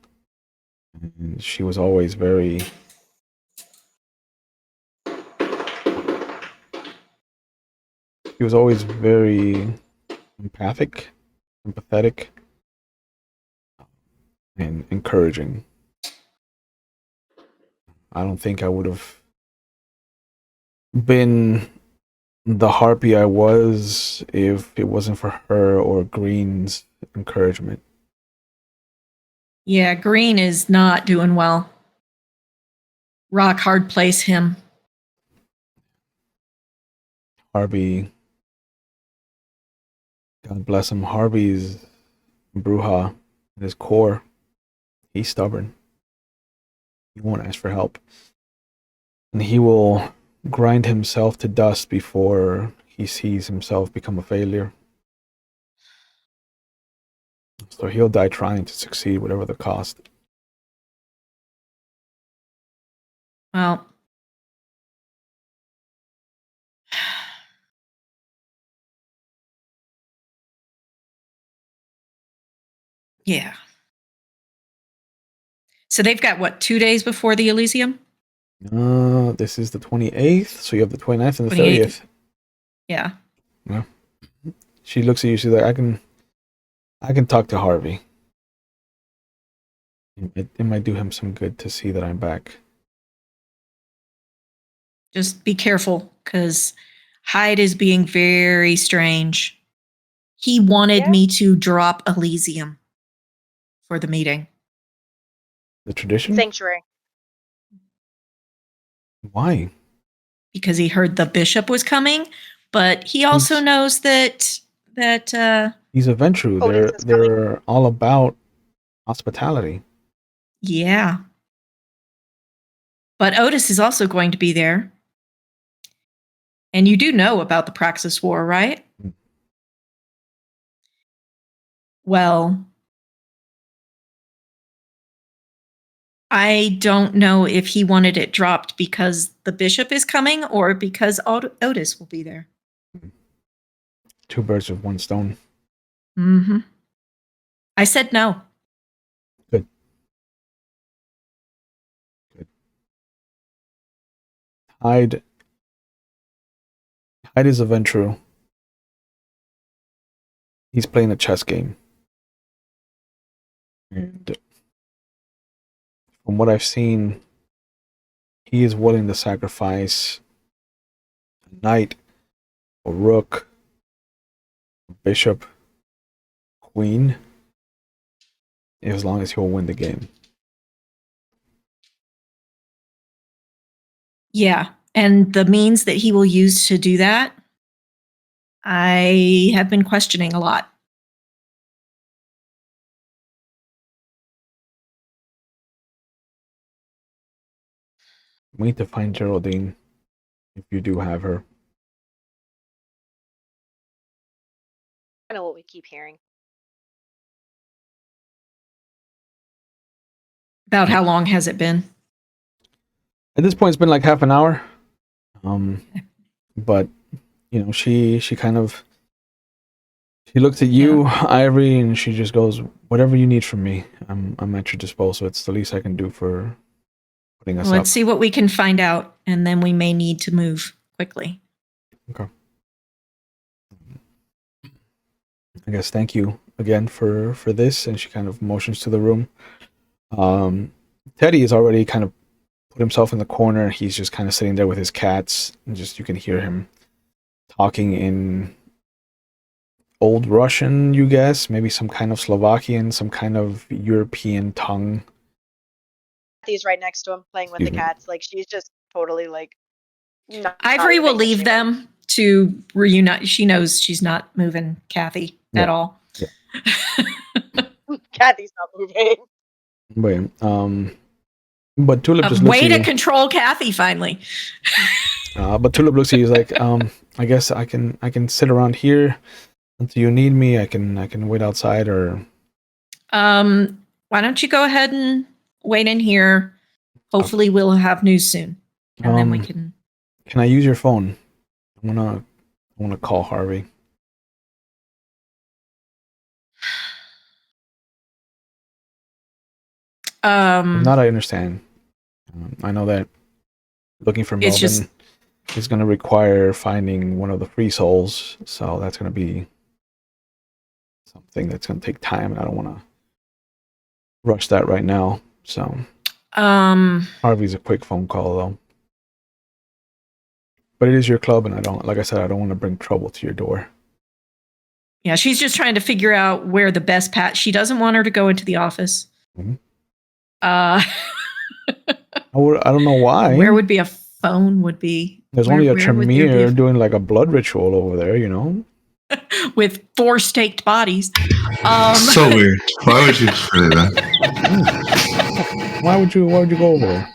And she was always very... She was always very empathetic, and encouraging. I don't think I would have been the harpy I was if it wasn't for her or Green's encouragement. Yeah, Green is not doing well. Rock hard place him. Harvey, God bless him, Harvey's Bruja at his core. He's stubborn. He won't ask for help. And he will grind himself to dust before he sees himself become a failure. So he'll die trying to succeed, whatever the cost. Well, yeah. So they've got what, 2 days before the Elysium? This is the 28th, so you have the 29th and the 28th. 30th. Yeah. Yeah. She looks at you, she's like, I can talk to Harvey. It might do him some good to see that I'm back. Just be careful, because Hyde is being very strange. He wanted me to drop Elysium for the meeting. The tradition? Sanctuary. Why? Because he heard the bishop was coming, but he also knows that he's a Ventru. They're all about hospitality. Yeah. But Otis is also going to be there. And you do know about the Praxis War, right? Well, I don't know if he wanted it dropped because the bishop is coming or because Otis will be there. 2 birds with 1 stone. Mm-hmm. I said no. Good. Hyde is a Ventru. He's playing a chess game. And from what I've seen, he is willing to sacrifice a knight, a rook, a bishop, queen, as long as he'll win the game. Yeah. And the means that he will use to do that, I have been questioning a lot. We need to find Geraldine, if you do have her. I know what we keep hearing. About how long has it been? At this point, it's been like half an hour. But you know, she kind of looks at you, Ivory, and she just goes, "Whatever you need from me, I'm at your disposal. It's the least I can do for putting us up." Let's see what we can find out, and then we may need to move quickly. Okay. I guess thank you again for this, and she kind of motions to the room. Teddy is already kind of put himself in the corner. He's just kind of sitting there with his cats, and just you can hear him talking in Old Russian, you guess, maybe some kind of Slovakian, some kind of European tongue. He's right next to him playing with the cats. Like, she's just totally like. Ivory will leave them to reunite. She knows she's not moving Kathy at all. Yeah. Kathy's not moving. But Tulip just looks way at to you. Control Kathy finally. But Tulip looks at you, like, I guess I can sit around here until you need me. I can wait outside, or why don't you go ahead and wait in here? Hopefully we'll have news soon, and then we can. Can I use your phone? I wanna call Harvey. If not, I understand. I know that looking for Melvin is going to require finding one of the free souls, so that's going to be something that's going to take time, and I don't want to rush that right now. So, Harvey's a quick phone call though. But it is your club, and I don't want to bring trouble to your door. Yeah, she's just trying to figure out where the best path. She doesn't want her to go into the office. Mm-hmm. I don't know why. Where would be a phone would be? There's only a Tremere doing like a blood ritual over there, you know? With 4 staked bodies. So weird. Why would you say that? Why would you go over there?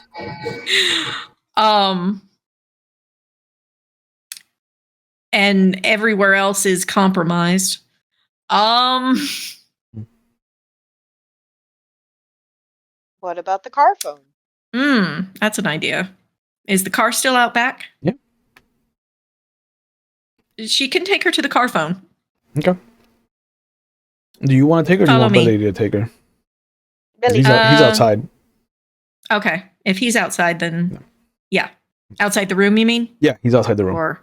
And everywhere else is compromised. What about the car phone? That's an idea. Is the car still out back? Yeah. She can take her to the car phone. Okay. Do you want to take her? Or do you Follow want me. Billy to take her? Billy, He's outside. Okay. If he's outside, then yeah. Outside the room, you mean? Yeah, he's outside the room. Or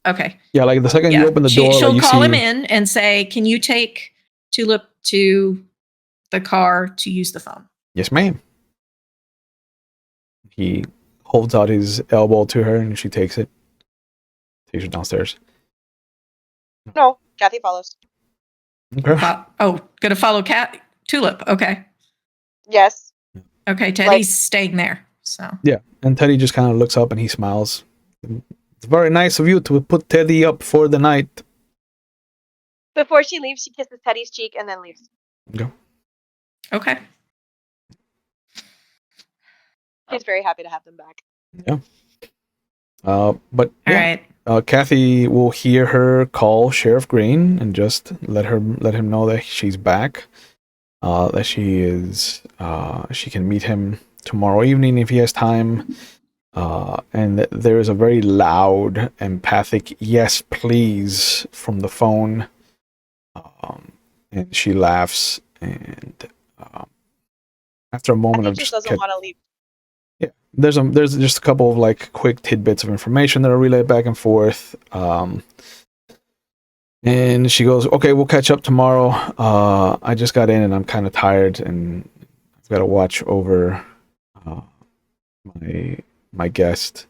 okay. Yeah, like the second you open the door, she'll like you call see him in and say, "Can you take Tulip to the car to use the phone?" Yes, ma'am. He holds out his elbow to her, and she takes it. Takes her downstairs. no, Kathy follows. Okay. Gonna follow Tulip. Okay. Yes. Okay. Teddy's staying there. So Yeah, and Teddy just kind of looks up and he smiles. It's very nice of you to put Teddy up for the night. Before she leaves, she kisses Teddy's cheek and then leaves. okay. He's very happy to have them back. Yeah. But All yeah, right. Kathy will hear her call Sheriff Green and just let him know that she's back. That she can meet him tomorrow evening if he has time. And there is a very loud, emphatic "yes, please" from the phone. And she laughs, and after a moment Kathy of just doesn't want to leave. yeah, there's just a couple of like quick tidbits of information that are relayed back and forth. And she goes, "Okay, we'll catch up tomorrow. I just got in and I'm kind of tired, and I've got to watch over my guest.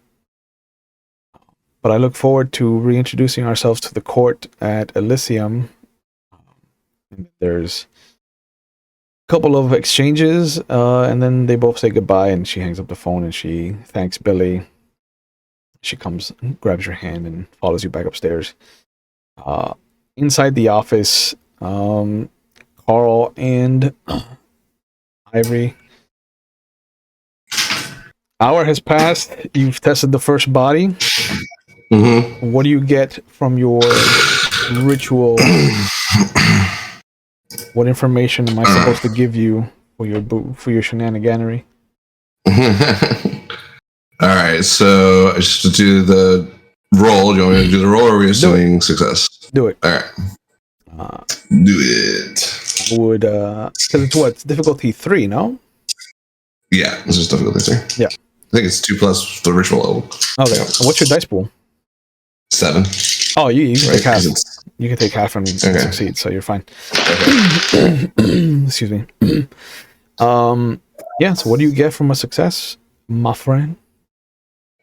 But I look forward to reintroducing ourselves to the court at Elysium." And there's a couple of exchanges, and then they both say goodbye, and she hangs up the phone and she thanks Billy. She comes, grabs your hand, and follows you back upstairs. Inside the office, Carl and Ivory. Hour has passed. You've tested the first body. Mm-hmm. What do you get from your ritual? What information am I supposed to give you for your shenaniganery? All right, so just to do the roll. Do you want me to do the roll, or are we assuming success? Do it. All right. Do it. Would because it's what? It's difficulty 3, no? Yeah, this is difficulty 3. Yeah. I think it's 2 plus the ritual level. Okay. Yeah. What's your dice pool? 7. Oh, you can take half. It's- You can take half and Okay. succeed, so you're fine. Okay. Excuse me. Yeah, so what do you get from a success, my friend?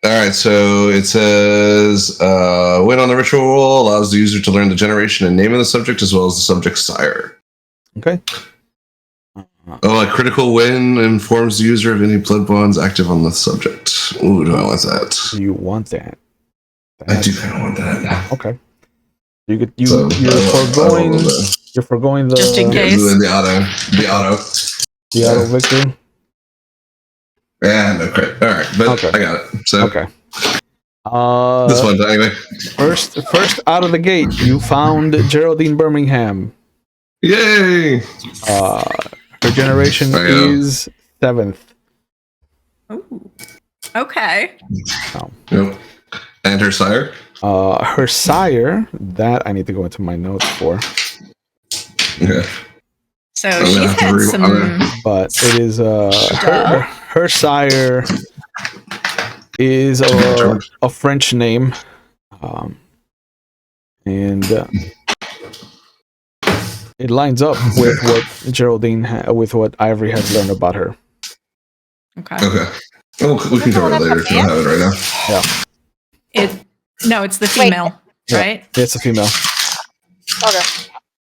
All right, so it says win on the ritual roll allows the user to learn the generation and name of the subject as well as the subject's sire. Okay. Oh, a critical win informs the user of any blood bonds active on the subject. Ooh, do I want that? You want that. I do kind of want that. Okay. You're foregoing the Just in case. The auto victory. And okay, all right, but Okay. I got it. So Okay. this one anyway. First out of the gate, you found Geraldine Birmingham. Yay! Her generation I know. is 7th. Ooh. Okay. Yep. And her sire. Her sire, that I need to go into my notes for, Yeah. So I'm gonna she's have to had I'm some. gonna- but it is her sire is a French name, and it lines up with what with what Ivory has learned about her. Okay. Okay. Oh, we can cover it later. I don't have it right now. No, it's the female, Yeah. right? It's a female. Okay.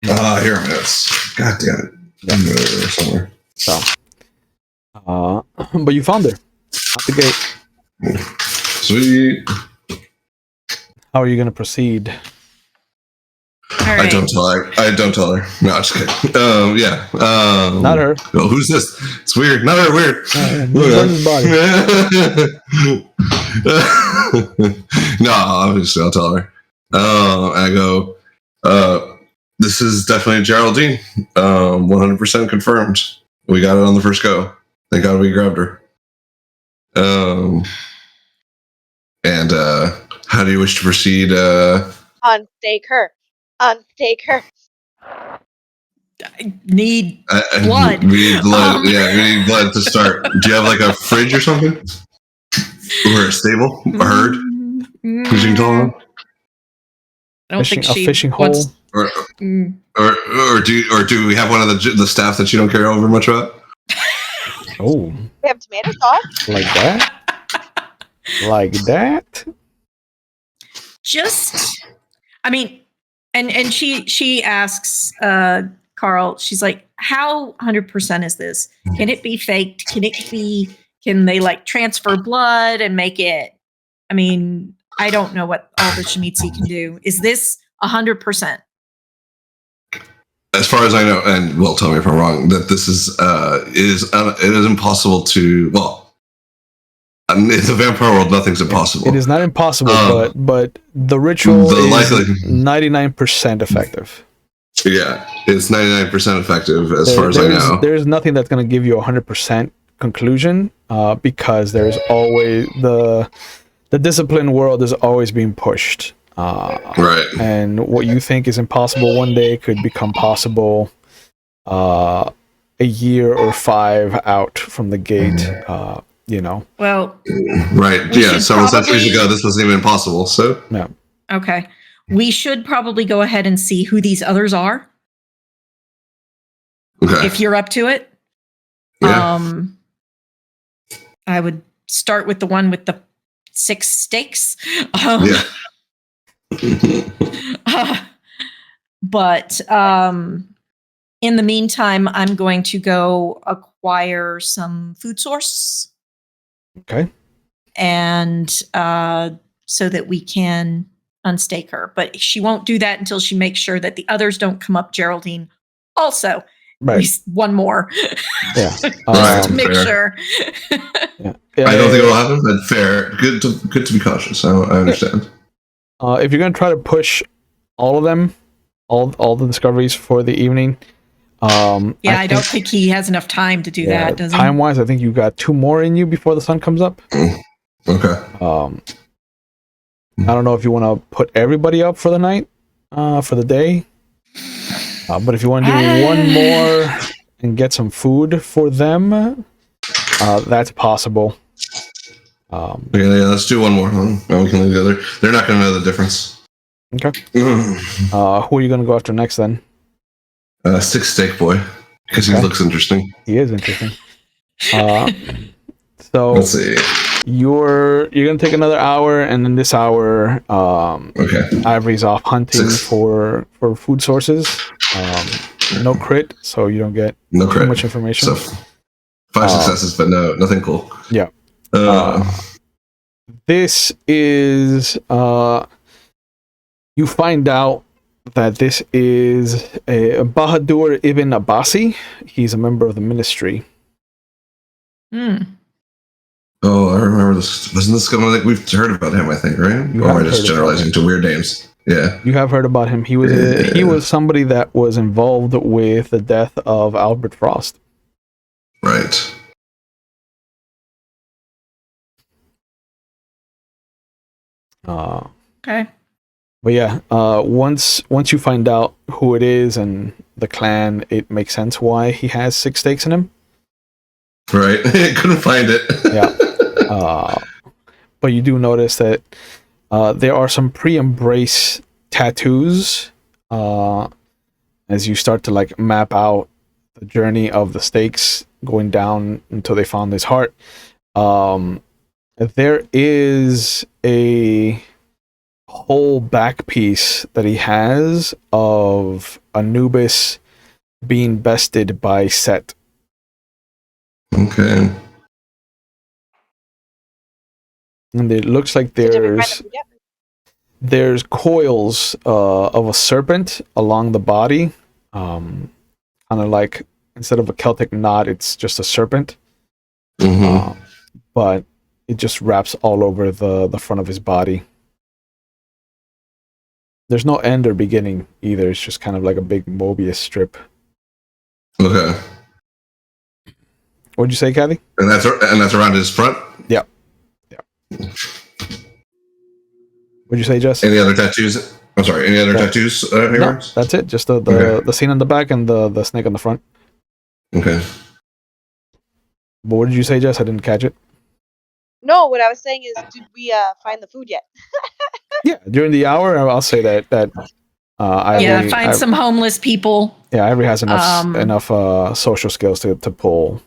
Here it is. God damn it. I'm there somewhere. So, but you found her at the gate. Sweet. How are you going to proceed? I right. don't tell her. I don't tell her. No, I'm just kidding. Yeah. Not her. Oh, who's this? It's weird. Not her. Weird. Burns body. No, obviously I'll tell her. I go. This is definitely Geraldine. 100% confirmed. We got it on the first go. Thank God we grabbed her. And how do you wish to proceed? Unstake her. Unstake her. I need blood. We need blood. Yeah, we need blood to start. Do you have like a fridge or something? Or a stable? A herd? Who's you can tell them? I don't think she a fishing wants- hole. Or do we have one of the staff that you don't care over much about? Oh, We have tomato sauce. like that? Like that? Just, I mean, and she asks Carl, she's like, how 100% is this? Can it be faked? Can they like transfer blood and make it? I mean, I don't know what all the Shemitzi can do. Is this 100%? As far as I know, and well, tell me if I'm wrong, that this is it is impossible to, well, in the vampire world, nothing's impossible. It is not impossible, but the ritual is 99% effective. Yeah, it's 99% effective as far as I know. There's nothing that's going to give you a 100% conclusion because there's always the discipline world is always being pushed. Right. And what you think is impossible one day could become possible a year or 5 out from the gate. You know. Well, right. Yeah. Several centuries ago, this wasn't even possible. So. Yeah. Okay. We should probably go ahead and see who these others are. Okay. If you're up to it. Yeah. I would start with the one with the 6 stakes. Yeah. But in the meantime, I'm going to go acquire some food source. Okay. And so that we can unstake her. But she won't do that until she makes sure that the others don't come up Geraldine also. Right. At least one more. Yeah. Just to make sure. Yeah. I don't think it'll happen, but fair. Good to be cautious. I understand. If you're going to try to push all of them, all the discoveries for the evening. I don't think he has enough time to do that, does he? Time-wise, I think you got 2 more in you before the sun comes up. Okay. I don't know if you want to put everybody up for the night, for the day. But if you want to do one more and get some food for them, that's possible. Okay, yeah, let's do one more. And we can leave the other. They're not going to know the difference. Okay. Who are you going to go after next then? 6 steak boy, because he looks interesting. He is interesting. So let's see. You're gonna take another hour, and in this hour, Ivory's off hunting for food sources. No crit, so you don't get too much information. So 5 successes, but nothing cool. Yeah. This is you find out that this is a Bahadur Ibn Abbasi. He's a member of the ministry. Oh, I remember this. Wasn't this someone that we've heard about him? I think, right? Or am I just generalizing to weird names? Yeah, you have heard about him. He was somebody that was involved with the death of Albert Frost. Right. Okay. But yeah, once you find out who it is and the clan, it makes sense why he has 6 stakes in him. Right. Couldn't find it. Yeah. But you do notice that there are some pre-embrace tattoos as you start to like map out the journey of the stakes going down until they found his heart. There is a whole back piece that he has of Anubis being bested by Set. Okay. And it looks like there's there's coils of a serpent along the body, kind of like instead of a Celtic knot, it's just a serpent. But it just wraps all over the front of his body. There's no end or beginning either. It's just kind of like a big Mobius strip. Okay. What'd you say, Kathy? And that's around his front? Yeah. What'd you say, Jess? Any other tattoos? I'm sorry, any other tattoos? No, that's it. Just the scene on the back and the snake on the front. Okay. But what did you say, Jess? I didn't catch it. No, what I was saying is, did we find the food yet? Yeah, during the hour, I'll say that find some homeless people. Yeah, Ivory has enough social skills to pull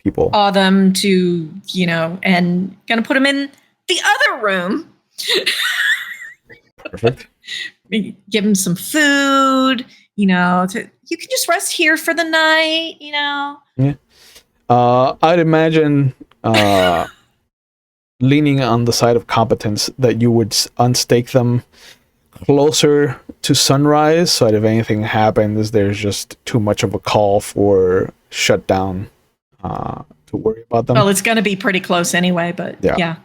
people. Awe them to, and gonna put them in the other room. Perfect. Give them some food, you can just rest here for the night, Yeah. I'd imagine leaning on the side of competence that you would unstake them closer to sunrise, so that if anything happens, there's just too much of a call for shutdown to worry about them. Well, it's going to be pretty close anyway, but yeah.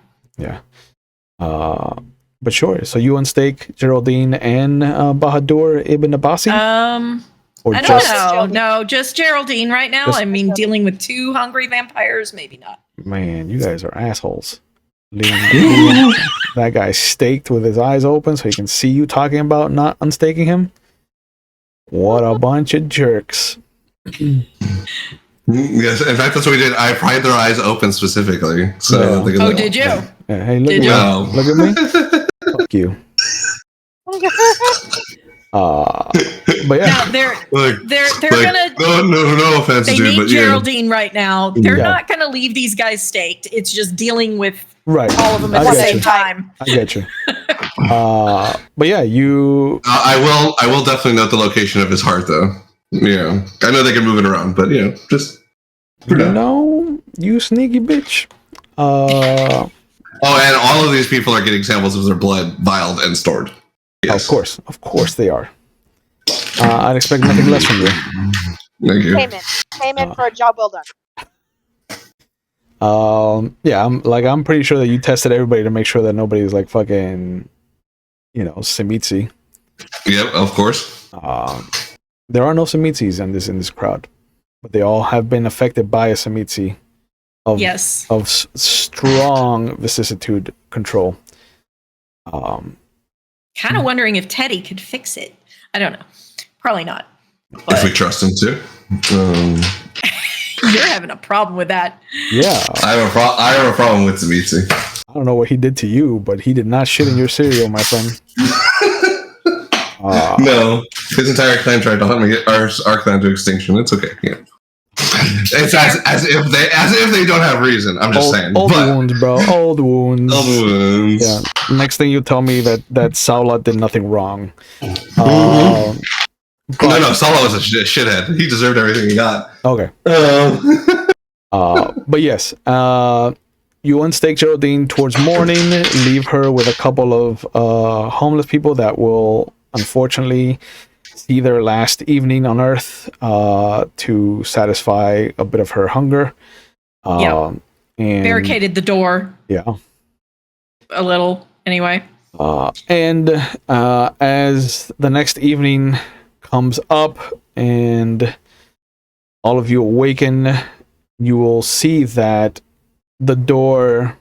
But sure. So you unstake Geraldine and Bahadur Ibn Abbasi? Or I don't know. No, just Geraldine right now. Dealing with 2 hungry vampires, maybe not. Man, you guys are assholes. Leaving that guy staked with his eyes open so he can see you talking about not unstaking him. What a bunch of jerks. Yes, in fact, that's what we did. I pried their eyes open specifically. So did you? Yeah. Hey, look at me. Fuck you. But yeah, no, they're gonna. No offense, they dude, need but Geraldine right now. They're not gonna leave these guys staked. It's just dealing with all of them at the same time. I get you. But yeah, you. I will definitely note the location of his heart, though. Yeah, I know they can move it around, but just. You sneaky bitch. Oh, and all of these people are getting samples of their blood vialed and stored. Yes. Of course they are. I'd expect nothing less from you. Thank you. Payment for a job well done. Yeah, I'm pretty sure that you tested everybody to make sure that nobody's like fucking, Semitsi. Yep, of course. There are no Semitsis in this crowd, but they all have been affected by a Semitsi of strong vicissitude control. Kind of wondering if Teddy could fix it. I don't know. Probably not. But if we trust him to. You're having a problem with that. Yeah. I have a problem with Dimitri. I don't know what he did to you, but he did not shit in your cereal, my friend. No. His entire clan tried to hunt me, our clan to extinction. It's okay. Yeah. It's as if they don't have reason. I'm just saying. Old wounds, bro. Old wounds. Yeah. Next thing you tell me that Saula did nothing wrong. No, Saula was a shithead. He deserved everything he got. Okay. But yes, you unstake Geraldine towards morning, leave her with a couple of homeless people that will unfortunately see their last evening on Earth to satisfy a bit of her hunger. And barricaded the door. Yeah. A little, anyway. And as the next evening comes up and all of you awaken, you will see that the door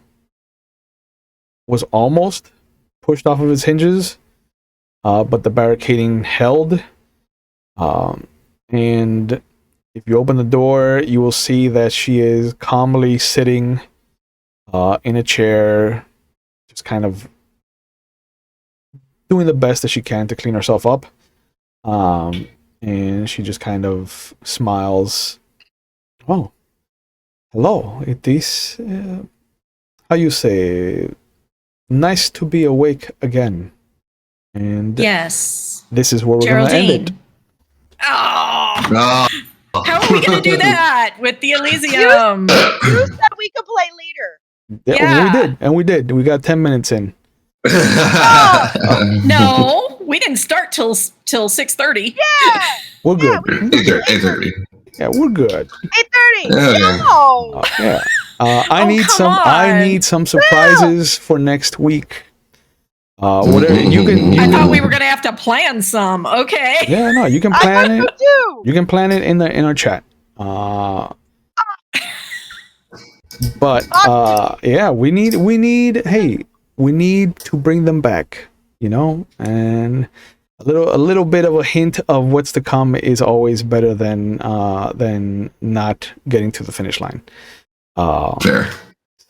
was almost pushed off of its hinges, but the barricading held. And if you open the door, you will see that she is calmly sitting in a chair, just kind of doing the best that she can to clean herself up. And she just kind of smiles. Oh, hello. It is, how you say, nice to be awake again. And yes, this is where we're going to end it. Oh. How are we going to do that with the Elysium? You said we could play later. Yeah, we did. We got 10 minutes in. No, we didn't start till 6:30. Yeah, We're good. 8:30. Yeah, we're good. 8:30. Okay. No. Yeah. I Oh, need come some. I on. need some surprises for next week. Whatever you can. I thought we were gonna have to plan some. Okay. Yeah, no, you can I plan thought it. so too. You can plan it in our chat. But yeah, we need to bring them back, and a little bit of a hint of what's to come is always better than not getting to the finish line. Fair.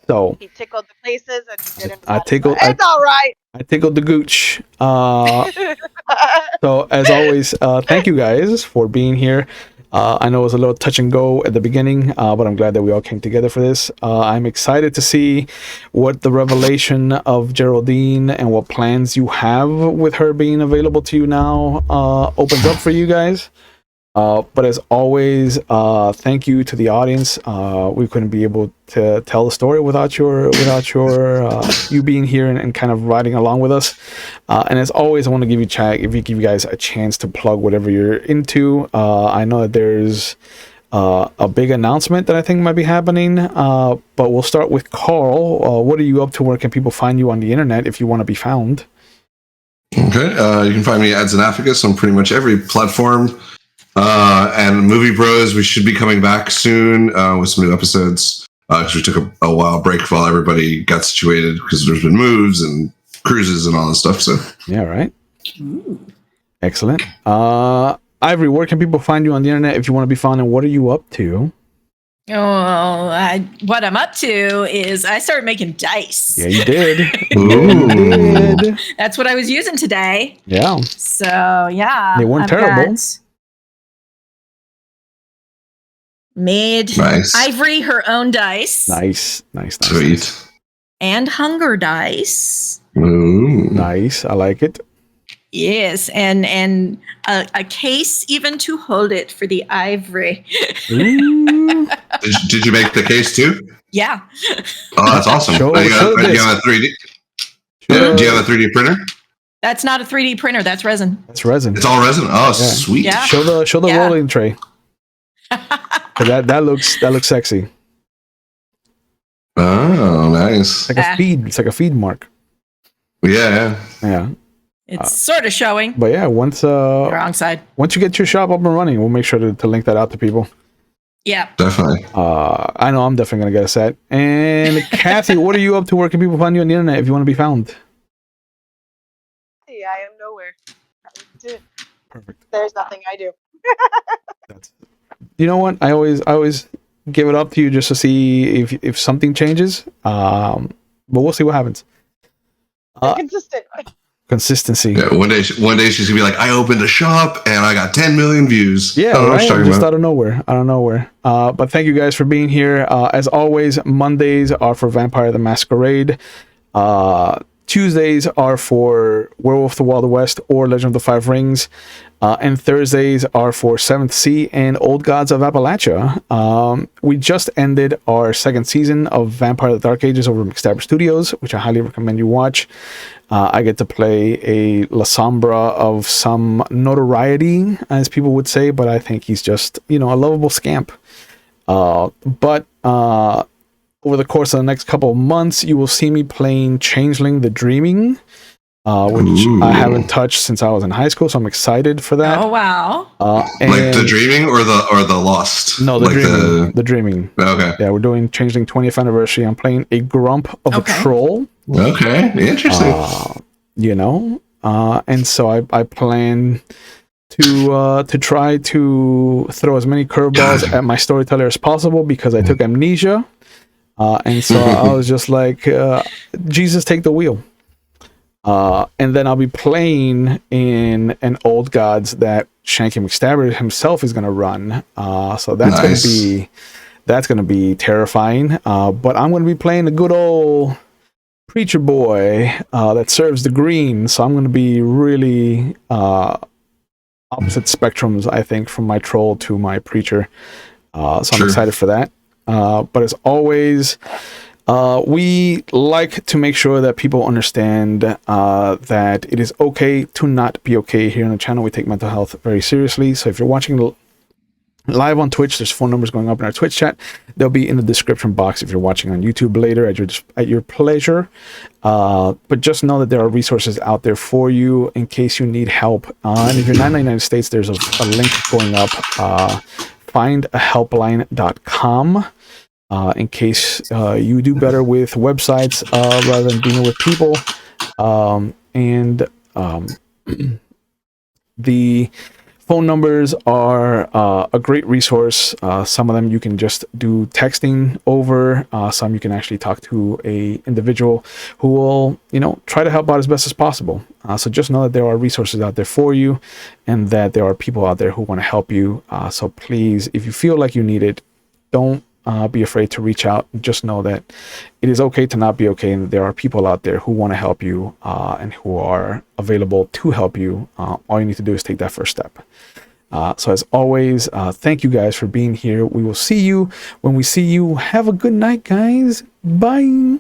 So He tickled the places and he didn't. I tickled. It's all right. I tickled the gooch. So as always, thank you guys for being here. I know it was a little touch and go at the beginning, but I'm glad that we all came together for this. I'm excited to see what the revelation of Geraldine and what plans you have with her being available to you now opens up for you guys. But as always, thank you to the audience. We couldn't be able to tell the story without your you being here and kind of riding along with us. And as always, I want to give you guys a chance to plug whatever you're into. I know that there's a big announcement that I think might be happening. But we'll start with Carl. What are you up to? Where can people find you on the internet if you want to be found? Okay. You can find me at Xenophagus on pretty much every platform. And Movie Bros, we should be coming back soon with some new episodes. Because we took a while break while everybody got situated because there's been moves and cruises and all this stuff. So yeah, right. Ooh. Excellent. Ivory, where can people find you on the internet if you want to be found, and what are you up to? Oh, what I'm up to is I started making dice. Yeah, you did. Ooh. That's what I was using today. Yeah. So yeah, They weren't terrible. Made Nice. Ivory her own dice. Nice. Sweet. And hunger dice. Ooh. Nice. I like it. Yes, and a case even to hold it for the ivory. Ooh. Did you make the case too? Yeah. Oh, that's awesome. Show do you have this. a 3D? Yeah, do you have a 3D printer? That's not a 3D printer. That's resin. That's resin. It's all resin. Oh, Yeah. sweet. Yeah. Show the Yeah. rolling tray. that looks sexy. Oh, nice. It's like a feed. It's like a feed mark. Yeah. It's sort of showing. But yeah, once Wrong side. once you get your shop up and running, we'll make sure to link that out to people. Yeah. Definitely. I know I'm definitely gonna get a set. And Kathy, what are you up to? Where can people find you on the internet if you want to be found? Yeah, I am nowhere. Perfect. There's nothing I do. You know what? I always give it up to you just to see if something changes. But we'll see what happens. Consistent. Consistency. Yeah, one day she's gonna be like, I opened a shop and I got 10 million views. Yeah, I don't know what right. you're talking Just about. out of nowhere. But thank you guys for being here. As always, Mondays are for Vampire the Masquerade. Tuesdays are for Werewolf the Wild West or Legend of the Five Rings. And Thursdays are for Seventh Sea and Old Gods of Appalachia. We just ended our second season of Vampire the Dark Ages over at McStabber Studios, which I highly recommend you watch. I get to play a La Sombra of some notoriety, as people would say, but I think he's just, a lovable scamp. But over the course of the next couple of months, you will see me playing Changeling the Dreaming, which I haven't touched since I was in high school, so I'm excited for that. Oh wow! And Like the Dreaming or the Lost? No, the like Dreaming. The Dreaming. Okay. Yeah, we're doing Changeling 20th anniversary. I'm playing a grump of a troll. Okay. Interesting. And so I plan to try to throw as many curveballs at my storyteller as possible because I took amnesia. And so I was just like, Jesus, take the wheel. And then I'll be playing in an Old Gods that Shanky McStabber himself is going to run. So that's going to be terrifying. But I'm going to be playing a good old preacher boy that serves the green. So I'm going to be really opposite spectrums, I think, from my troll to my preacher. So I'm excited for that. But as always, We like to make sure that people understand that it is okay to not be okay. Here on the channel, we take mental health very seriously. So if you're watching live on Twitch, there's phone numbers going up in our Twitch chat. They'll be in the description box if you're watching on YouTube later at your pleasure. But just know that there are resources out there for you in case you need help. And if you're not in the United States, there's a link going up, findahelpline.com. In case you do better with websites rather than dealing with people. The phone numbers are a great resource. Some of them you can just do texting over. Some you can actually talk to a individual who will, try to help out as best as possible. So just know that there are resources out there for you, and that there are people out there who want to help you. So please, if you feel like you need it, don't be afraid to reach out. Just know that it is okay to not be okay, and there are people out there who want to help you and who are available to help you. All you need to do is take that first step. So as always, thank you guys for being here. We will see you when we see you. Have a good night, guys. Bye.